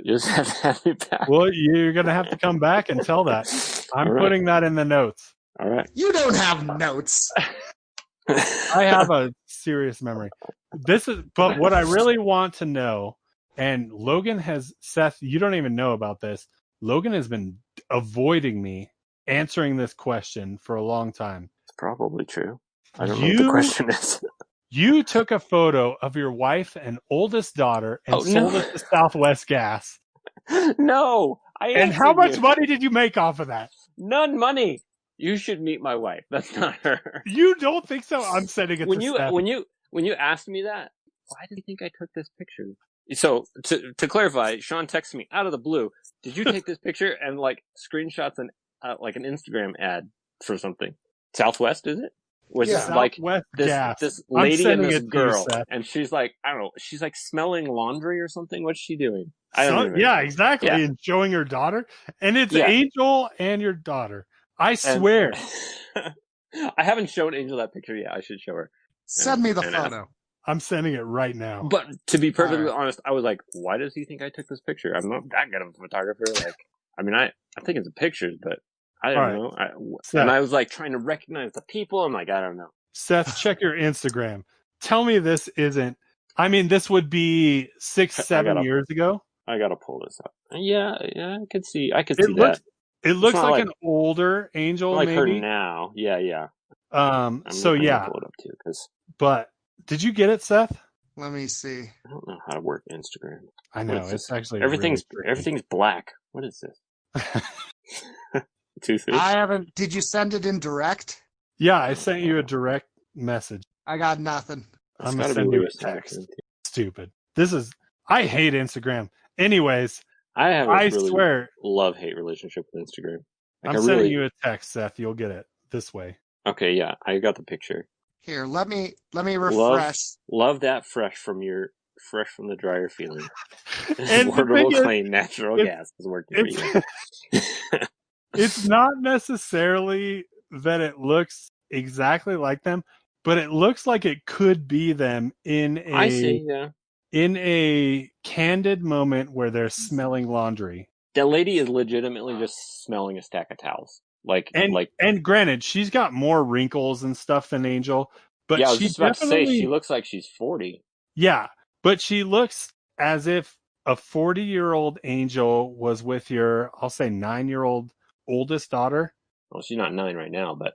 have me back. Well, you're going to have to come back and tell that. I'm putting that in the notes. All right. You don't have notes. I have a serious memory. But what I really want to know, and Seth, you don't even know about this. Logan has been avoiding me answering this question for a long time. It's probably true. I don't know what the question is. You took a photo of your wife and oldest daughter and sold it to Southwest Gas. No. And how much money did you make off of that? None money. You should meet my wife. That's not her. You don't think so? I'm sending it to Steph. When you asked me that, why did you think I took this picture? So to clarify, Sean texted me out of the blue. Did you take this picture and like screenshots and like an Instagram ad for something? Southwest, is it? Which is like this lady and this girl, and she's like, I don't know, she's like smelling laundry or something. What's she doing? I don't know. Yeah, exactly. Yeah. And showing her daughter, and it's Angel and your daughter. I swear. I haven't shown Angel that picture yet. I should show her. Send me the photo. I'm sending it right now. But to be perfectly honest, I was like, why does he think I took this picture? I'm not that good of a photographer. Like, I mean, I think it's pictures, but I don't know. And I was like trying to recognize the people. I'm like, I don't know. Seth, check your Instagram. Tell me this isn't. I mean, this would be 6-7 years ago. I gotta pull this up. Yeah, I could see that. It looks like an older Angel, like maybe. Her now. Yeah. I'm pull it up too, but did you get it, Seth? Let me see. I don't know how to work Instagram. I know it's actually everything's black. What is this? I haven't. Did you send it in direct? Yeah, I sent you a direct message. I got nothing. I'm gonna send you a text. Stupid. I hate Instagram. Anyways, I swear love-hate relationship with Instagram. Like, I'm sending you a text, Seth. You'll get it this way. Okay, yeah, I got the picture. Here, let me refresh. Love that fresh from the dryer feeling. Portable clean natural gas is working for you. It's not necessarily that it looks exactly like them, but it looks like it could be them in a candid moment where they're smelling laundry. That lady is legitimately just smelling a stack of towels. And granted, she's got more wrinkles and stuff than Angel, but I was just about to say she looks like she's 40. Yeah, but she looks as if a 40-year-old Angel was with your, I'll say 9-year-old oldest daughter. Well, she's not 9 right now, but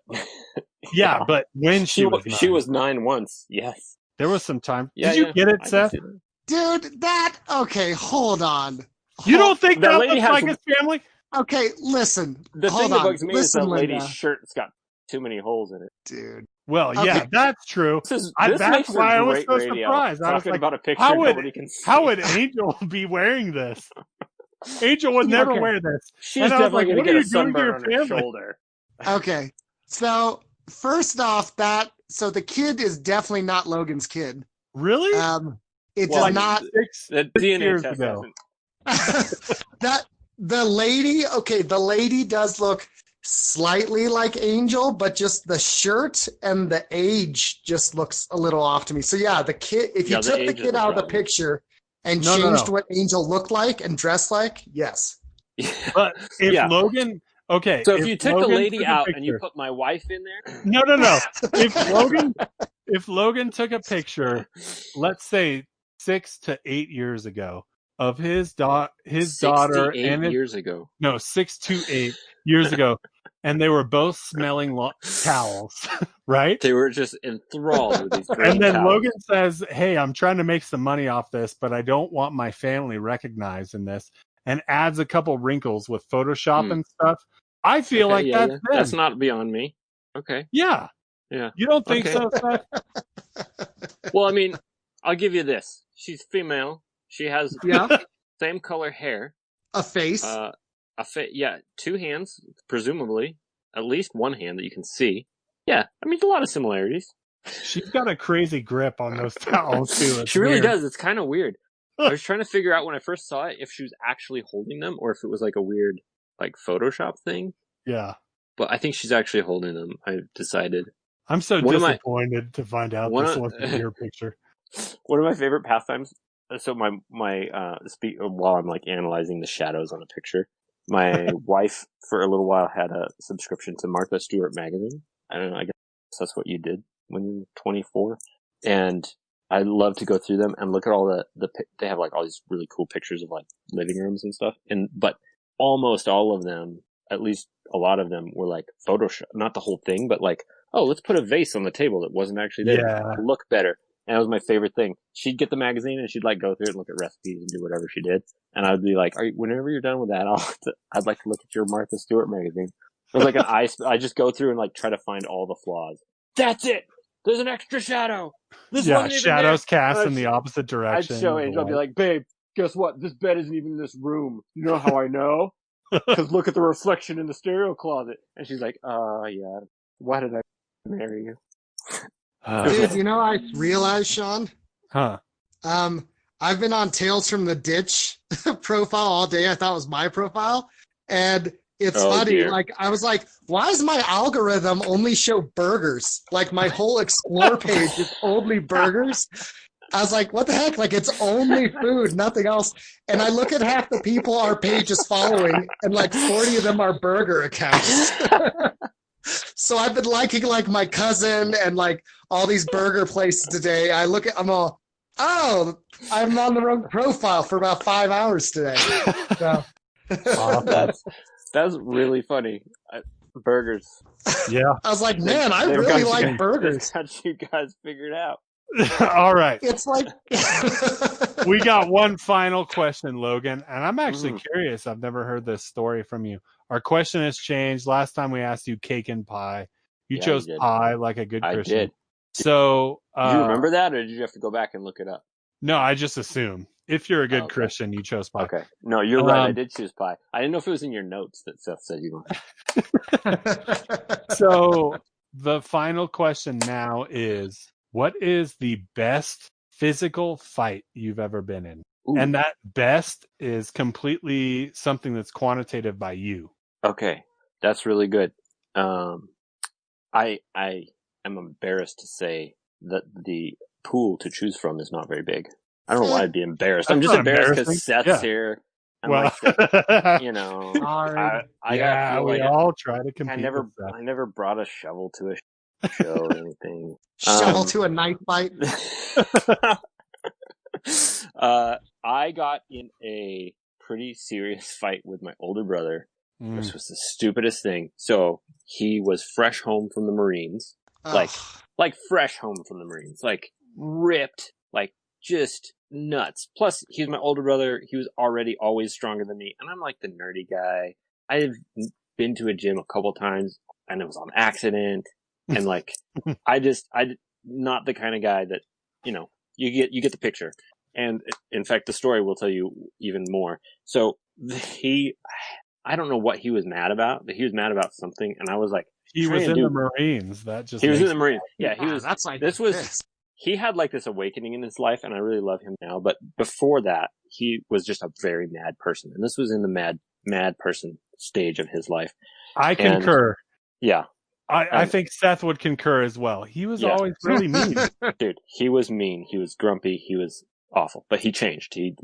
yeah, but when she was 9 once, yes. There was some time. Did you get it, Seth? Dude, okay, hold on. You don't think that looks like his family? Okay, listen. The thing that bugs me is that lady's shirt's got too many holes in it. Dude. Well, yeah, that's true. That's why I was so surprised. I was like, about a picture nobody can see. How would Angel be wearing this? Angel would never wear this. She's definitely going to get a sunburn on her shoulder. Okay, so first off, so the kid is definitely not Logan's kid. Really? It does not. The DNA test that the lady does look slightly like Angel, but just the shirt and the age just looks a little off to me. So yeah, the kid. If you took the kid out of the picture and changed what Angel looked like and dressed like, yes. But if Logan. Okay. So if you took the lady out and you put my wife in there? No. If Logan took a picture, let's say 6 to 8 years ago of his daughter 68 and years ago. No, 6 to 8 years ago, and they were both smelling towels, right? They were just enthralled with these green And then towels. Logan says, "Hey, I'm trying to make some money off this, but I don't want my family recognized in this," and adds a couple wrinkles with Photoshop and stuff. I feel like that's them. That's not beyond me. Okay. Yeah. Yeah. You don't think so, Seth? Well, I mean, I'll give you this. She's female. She has same color hair. A face. Two hands, presumably. At least one hand that you can see. Yeah, I mean, there's a lot of similarities. She's got a crazy grip on those towels, too. She really does. It's kind of weird. I was trying to figure out when I first saw it if she was actually holding them or if it was like a weird, like, Photoshop thing. Yeah. But I think she's actually holding them, I've decided. I'm so disappointed to find out this wasn't your picture. One of my favorite pastimes. So while I'm like analyzing the shadows on a picture, my wife for a little while had a subscription to Martha Stewart magazine. I don't know. I guess that's what you did when you were 24. And I love to go through them and look at all they have like all these really cool pictures of like living rooms and stuff. But almost all of them, at least a lot of them were like Photoshop, not the whole thing, but like, oh, let's put a vase on the table that wasn't actually there. Yeah. To look better. And that was my favorite thing. She'd get the magazine and she'd like go through it and look at recipes and do whatever she did. And I'd be like, whenever you're done with that, I'd like to look at your Martha Stewart magazine. It was like I just go through and like try to find all the flaws. That's it! There's an extra shadow! Shadows cast in the opposite direction. I'd show Angel, I'd be like, babe, guess what? This bed isn't even in this room. You know how I know? Because look at the reflection in the stereo closet. And she's like, yeah. Why did I marry you? Dude, you know, I realized, Sean. Huh. I've been on Tales from the Ditch profile all day. I thought it was my profile. And it's funny. Dear. Like, I was like, why does my algorithm only show burgers? Like, my whole explore page is only burgers. I was like, what the heck? Like, it's only food, nothing else. And I look at half the people our page is following, and like 40 of them are burger accounts. So I've been liking like my cousin and like all these burger places today. I'm on the wrong profile for about 5 hours today. So. That's really funny. Burgers. Yeah. I was like, man, I really like burgers. Got you guys figured out. All right. It's like we got one final question, Logan, and I'm actually curious. I've never heard this story from you. Our question has changed. Last time we asked you cake and pie. You chose pie like a good Christian. I did. So do you remember that, or did you have to go back and look it up? No, I just assume. If you're a good Christian, you chose pie. Okay. No, you're right. I did choose pie. I didn't know if it was in your notes that Seth said you wanted. So the final question now is, what is the best physical fight you've ever been in? Ooh. And that best is completely something that's quantitative by you. Okay. That's really good. I am embarrassed to say that the pool to choose from is not very big. I don't know why I'd be embarrassed. I'm just embarrassed because Seth's here. I'm you know, we all try to compete. I never brought a shovel to a show or anything. Shovel to a knife fight. I got in a pretty serious fight with my older brother. This was the stupidest thing. So he was fresh home from the Marines, like fresh home from the Marines, like ripped, like just nuts. Plus, he was my older brother. He was already always stronger than me, and I'm like the nerdy guy. I've been to a gym a couple times, and it was on accident. And like, I not the kind of guy that, you know, you get the picture. And in fact, the story will tell you even more. So I don't know what he was mad about, but he was mad about something. And I was like, he was in the Marines. He was in the Marines. Yeah, he was. That's like he had like this awakening in his life, and I really love him now. But before that, he was just a very mad person. And this was in the mad person stage of his life. I concur. Yeah. I think Seth would concur as well. He was always really mean. Dude, he was mean. He was grumpy. He was awful. But he changed. He's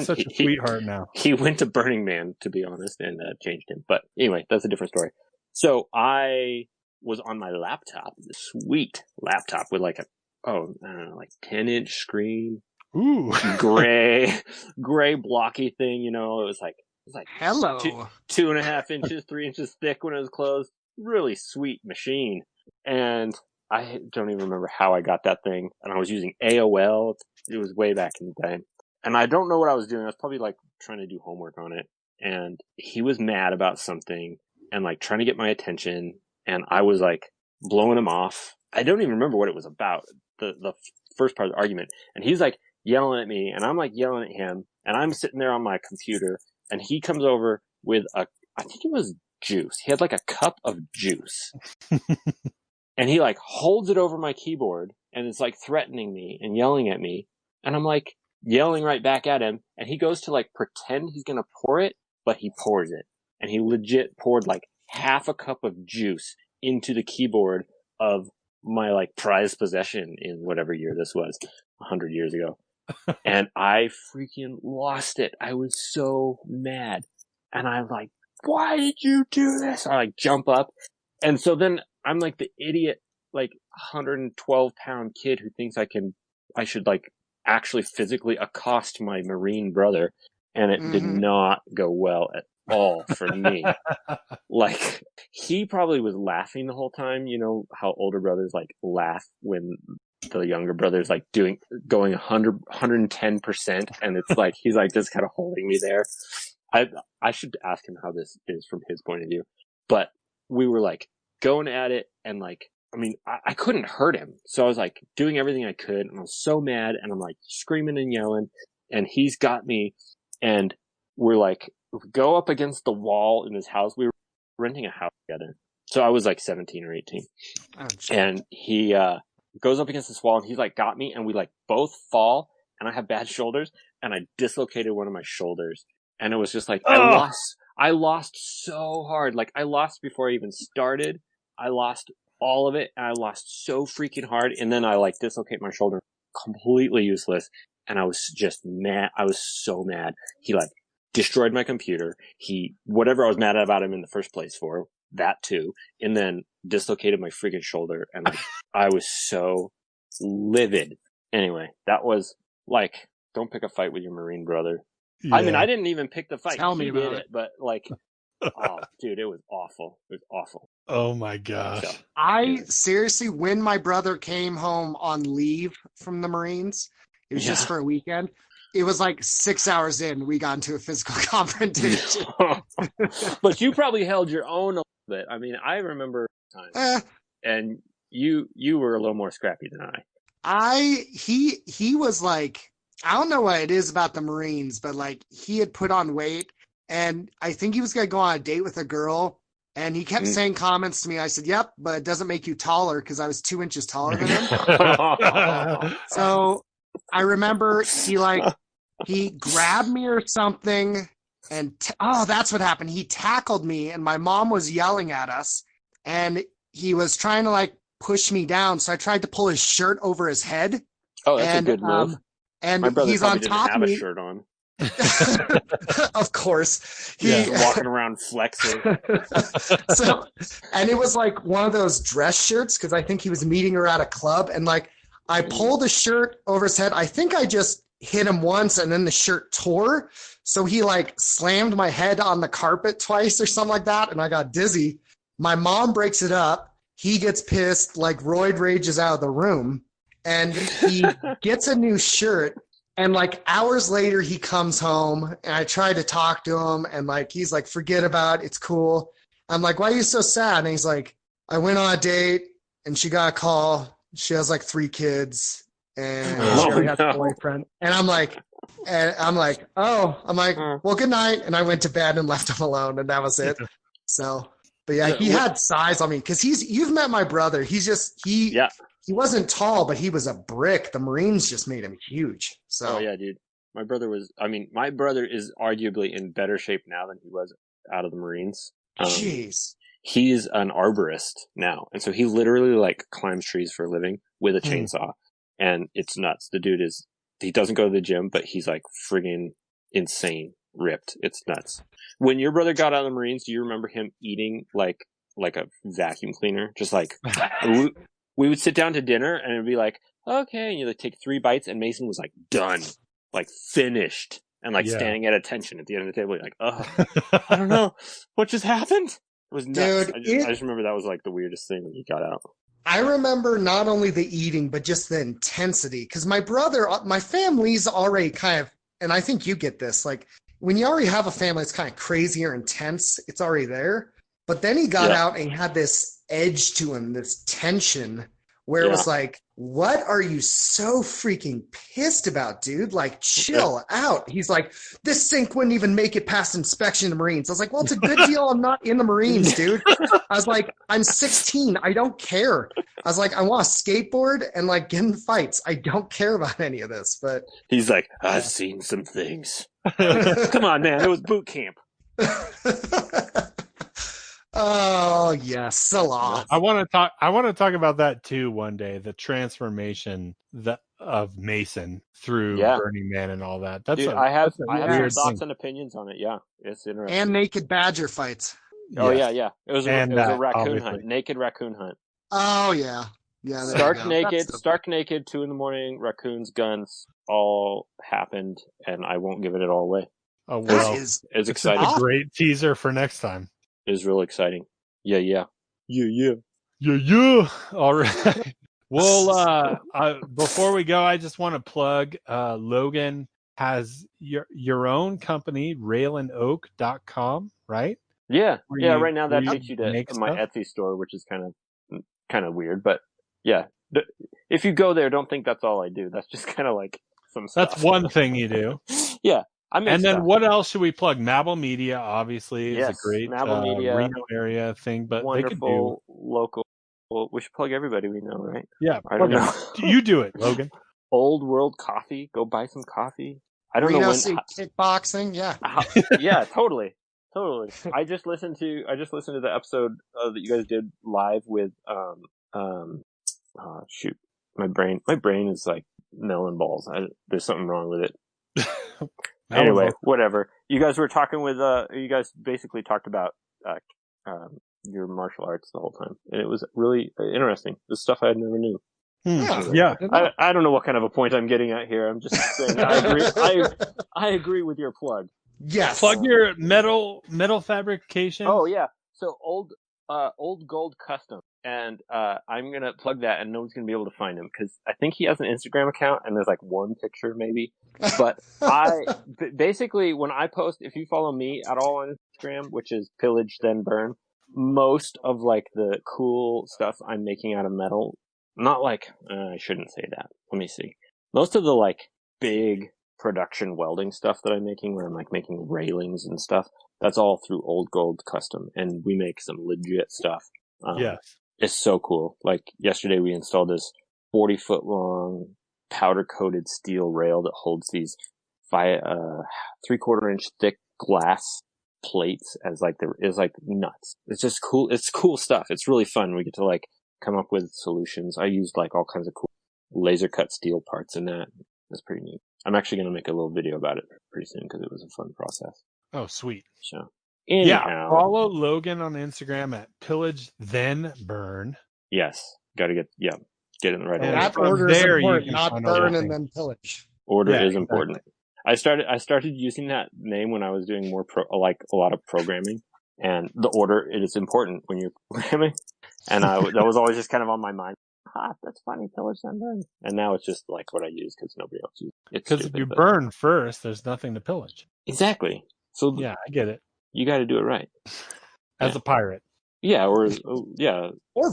such a sweetheart now. He went to Burning Man, to be honest, and changed him. But anyway, that's a different story. So I was on my laptop, this sweet laptop with like 10-inch screen. Ooh. gray blocky thing. It was like hello 2.5 inches, 3 inches thick when it was closed. Really sweet machine. And I don't even remember how I got that thing. And I was using AOL. It was way back in the day. And I don't know what I was doing. I was probably like trying to do homework on it. And he was mad about something and like trying to get my attention. And I was like blowing him off. I don't even remember what it was about, the first part of the argument. And he's like yelling at me and I'm like yelling at him. And I'm sitting there on my computer and he comes over with I think it was juice. He had like a cup of juice. And he like holds it over my keyboard and is like threatening me and yelling at me. And I'm like yelling right back at him. And he goes to like pretend he's going to pour it, but he pours it. And he legit poured like half a cup of juice into the keyboard of my like prized possession in whatever year this was, 100 years ago. And I freaking lost it. I was so mad. And I'm like, why did you do this? I like jump up. And so then I'm like the idiot, like 112-pound kid who thinks I should like actually physically accost my Marine brother. And it did not go well at all for me. Like, he probably was laughing the whole time. You know how older brothers like laugh when the younger brother's like going 110%. And it's like, he's like just kind of holding me there. I should ask him how this is from his point of view, but we were like going at it and like, I mean, I couldn't hurt him. So I was like doing everything I could and I was so mad and I'm like screaming and yelling and he's got me and we're like, we go up against the wall in his house. We were renting a house together. So I was like 17 or 18 and he, goes up against this wall and he's like got me and we like both fall and I have bad shoulders and I dislocated one of my shoulders. And it was just like, I lost so hard. Like I lost before I even started. I lost all of it. And I lost so freaking hard. And then I like dislocate my shoulder, completely useless. And I was just mad. I was so mad. He like destroyed my computer. Whatever I was mad about him in the first place for, that too. And then dislocated my freaking shoulder. And like, I was so livid. Anyway, that was like, don't pick a fight with your Marine brother. Yeah. I mean, I didn't even pick the fight. Tell me about it. But like, oh, dude, it was awful. It was awful. Oh my gosh. So, seriously, when my brother came home on leave from the Marines, it was just for a weekend. It was like 6 hours in, we got into a physical confrontation. But you probably held your own a little bit. I mean, I remember times, and you were a little more scrappy than I. He was like, I don't know what it is about the Marines, but like he had put on weight and I think he was going to go on a date with a girl and he kept saying comments to me. I said, yep, but it doesn't make you taller because I was 2 inches taller than him. So I remember he grabbed me or something and that's what happened. He tackled me and my mom was yelling at us and he was trying to like push me down. So I tried to pull his shirt over his head. Oh, that's a good move. And my brother he's on didn't top have of me. A shirt on. Of course. Walking around flexing. So, and it was like one of those dress shirts because I think he was meeting her at a club. And like I pulled the shirt over his head. I think I just hit him once and then the shirt tore. So he like slammed my head on the carpet twice or something like that. And I got dizzy. My mom breaks it up. He gets pissed, like roid rages out of the room. And he gets a new shirt and like hours later he comes home and I try to talk to him and like he's like, forget about it, it's cool. I'm like, why are you so sad? And he's like, I went on a date and she got a call. She has like 3 kids and she already has a boyfriend. And I'm like, well, good night. And I went to bed and left him alone and that was it. So, but yeah, he had size on me because you've met my brother. He's just, he wasn't tall, but he was a brick. The Marines just made him huge. So. Oh yeah, dude. My brother is arguably in better shape now than he was out of the Marines. Jeez. He's an arborist now. And so he literally like climbs trees for a living with a chainsaw. And it's nuts. The dude he doesn't go to the gym, but he's like friggin' insane ripped. It's nuts. When your brother got out of the Marines, do you remember him eating like a vacuum cleaner? Just like, we would sit down to dinner and it'd be like, okay. And you like take 3 bites, and Mason was like done, like finished, and like standing at attention at the end of the table. You're like, oh, I don't know what just happened. It was nuts. Dude, I just remember that was like the weirdest thing when he got out. I remember not only the eating, but just the intensity. Because my family's already kind of, and I think you get this, like when you already have a family that's kind of crazy or intense, it's already there. But then he got out and he had this edge to him, this tension where it was like, what are you so freaking pissed about, dude? Like, chill out. He's like, this sink wouldn't even make it past inspection in the Marines. I was like, well, it's a good deal I'm not in the Marines, dude. I was like, I'm 16. I don't care. I was like, I want to skateboard and like get in fights. I don't care about any of this. But he's like, I've seen some things. Come on, man. It was boot camp. Oh yes, Salah. I want to talk about that too one day. The transformation of Mason through Burning Man and all that. Dude, I have some thoughts and opinions on it. Yeah, it's interesting. And naked badger fights. Oh yeah. It was a raccoon hunt, naked raccoon hunt. Oh yeah. Stark naked, 2 a.m, raccoons, guns, all happened, and I won't give it all away. Oh well, it's exciting. A great teaser for next time. Is real exciting. Yeah. All right. Well, before we go, I just want to plug Logan has your own company, railandoak.com, right? Yeah. Right now that takes you to my Etsy store, which is kind of weird, but yeah. If you go there, don't think that's all I do. That's just kind of like some stuff. That's one thing you do. Yeah. Then what else should we plug? Mabel Media, obviously, is a great Reno area thing, but wonderful, they could do local. Well, we should plug everybody we know, right? Yeah, I don't know. You do it, Logan. Old World Coffee. Go buy some coffee. I don't know when. Kickboxing, yeah. Yeah, totally. I just listened to the episode that you guys did live with shoot, my brain is like melon balls. There's something wrong with it. Anyway, whatever. You guys were talking with, you guys basically talked about, your martial arts the whole time. And it was really interesting. The stuff I never knew. Yeah. I don't know what kind of a point I'm getting at here. I'm just saying I agree. I agree with your plug. Yes. Plug your metal fabrication. Oh yeah. So old gold custom. And, I'm gonna plug that and no one's gonna be able to find him because I think he has an Instagram account and there's like one picture maybe. But basically when I post, if you follow me at all on Instagram, which is pillage then burn, most of like the cool stuff I'm making out of metal, not like, I shouldn't say that. Let me see. Most of the like big production welding stuff that I'm making where I'm like making railings and stuff, that's all through Old Gold Custom and we make some legit stuff. Yes. It's so cool. Like yesterday we installed this 40-foot long powder coated steel rail that holds these 3/4 inch thick glass plates as like is like nuts. It's just cool. It's cool stuff. It's really fun. We get to like come up with solutions. I used like all kinds of cool laser cut steel parts in that. It's pretty neat. I'm actually going to make a little video about it pretty soon because it was a fun process. Oh, sweet. So. Anyhow. Yeah, follow Logan on Instagram at pillage then burn. Yes, got to get in the right order. That order is important, not burn and then pillage. Order is important. I started using that name when I was doing more a lot of programming, and the order it is important when you're programming, and that was always just kind of on my mind. That's funny, pillage then burn, and now it's just like what I use because nobody else uses it. Because if you burn first, there's nothing to pillage. Exactly. So yeah, I get it. You got to do it right. As a pirate. Yeah, or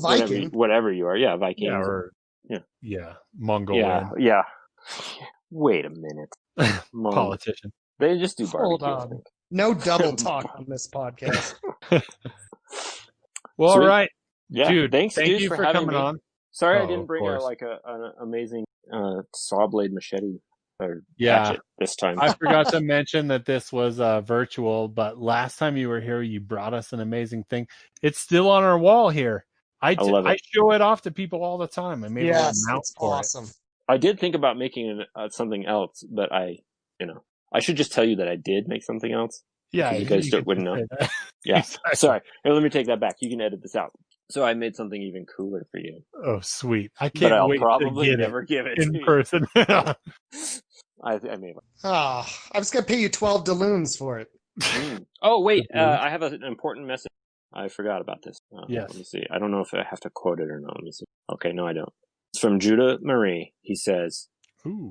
Viking. Whatever you are. Yeah, Viking. Yeah, Mongolian. Yeah. Wait a minute. Politician. They just do barbecue. Hold on. No double talk on this podcast. Well, all right. Yeah, dude. Thank you for coming me on. Sorry I didn't bring an amazing saw blade machete. Hatchet this time. I forgot to mention that this was virtual, but last time you were here, you brought us an amazing thing. It's still on our wall here. I love it. I show it off to people all the time. I made a mount for awesome. It. I did think about making something else, but I should just tell you that I did make something else. Yeah, you guys wouldn't know. Yeah, exactly. Sorry. Here, let me take that back. You can edit this out. So I made something even cooler for you. Oh, sweet! I But can't I'll wait probably to get never give it in to person. I made one. Oh, I'm just gonna pay you 12 doubloons for it. Oh wait, I have an important message. I forgot about this. Yes. Let me see. I don't know if I have to quote it or not. Let me see. Okay, no, I don't. It's from Judah Marie. He says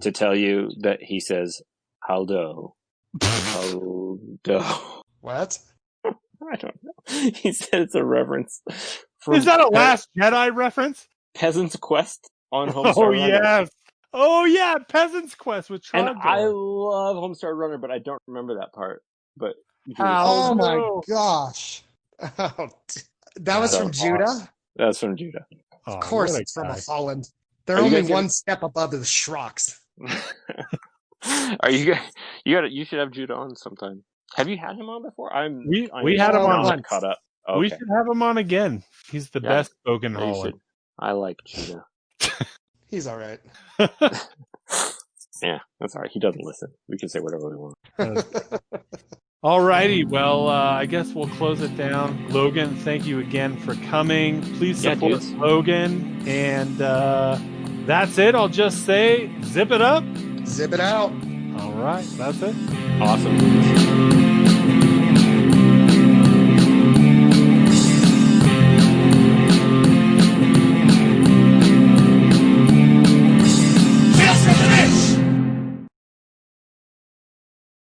to tell you that he says Haldo. Haldo. What? I don't know. He said it's a reference. Is that a Last Jedi reference? Peasant's Quest on Homestar Oh, Runner. yes. Oh, yeah, Peasant's Quest with Trogdor. And I love Homestar Runner, but I don't remember that part. But oh my gosh. Oh, that was from Judah? That's from Judah. Of course it's from Holland. They're only one step above the Schrocks. Are you guys? You should have Judah on sometime. Have you had him on before? We had him on once. Caught up. Okay. We should have him on again. He's the best spoken Holland. I like Judah. He's all right. Yeah, that's all right. He doesn't listen. We can say whatever we want. All righty. Well, I guess we'll close it down. Logan, thank you again for coming. Please support Logan. And that's it. I'll just say, zip it up. Zip it out. All right. That's it. Awesome.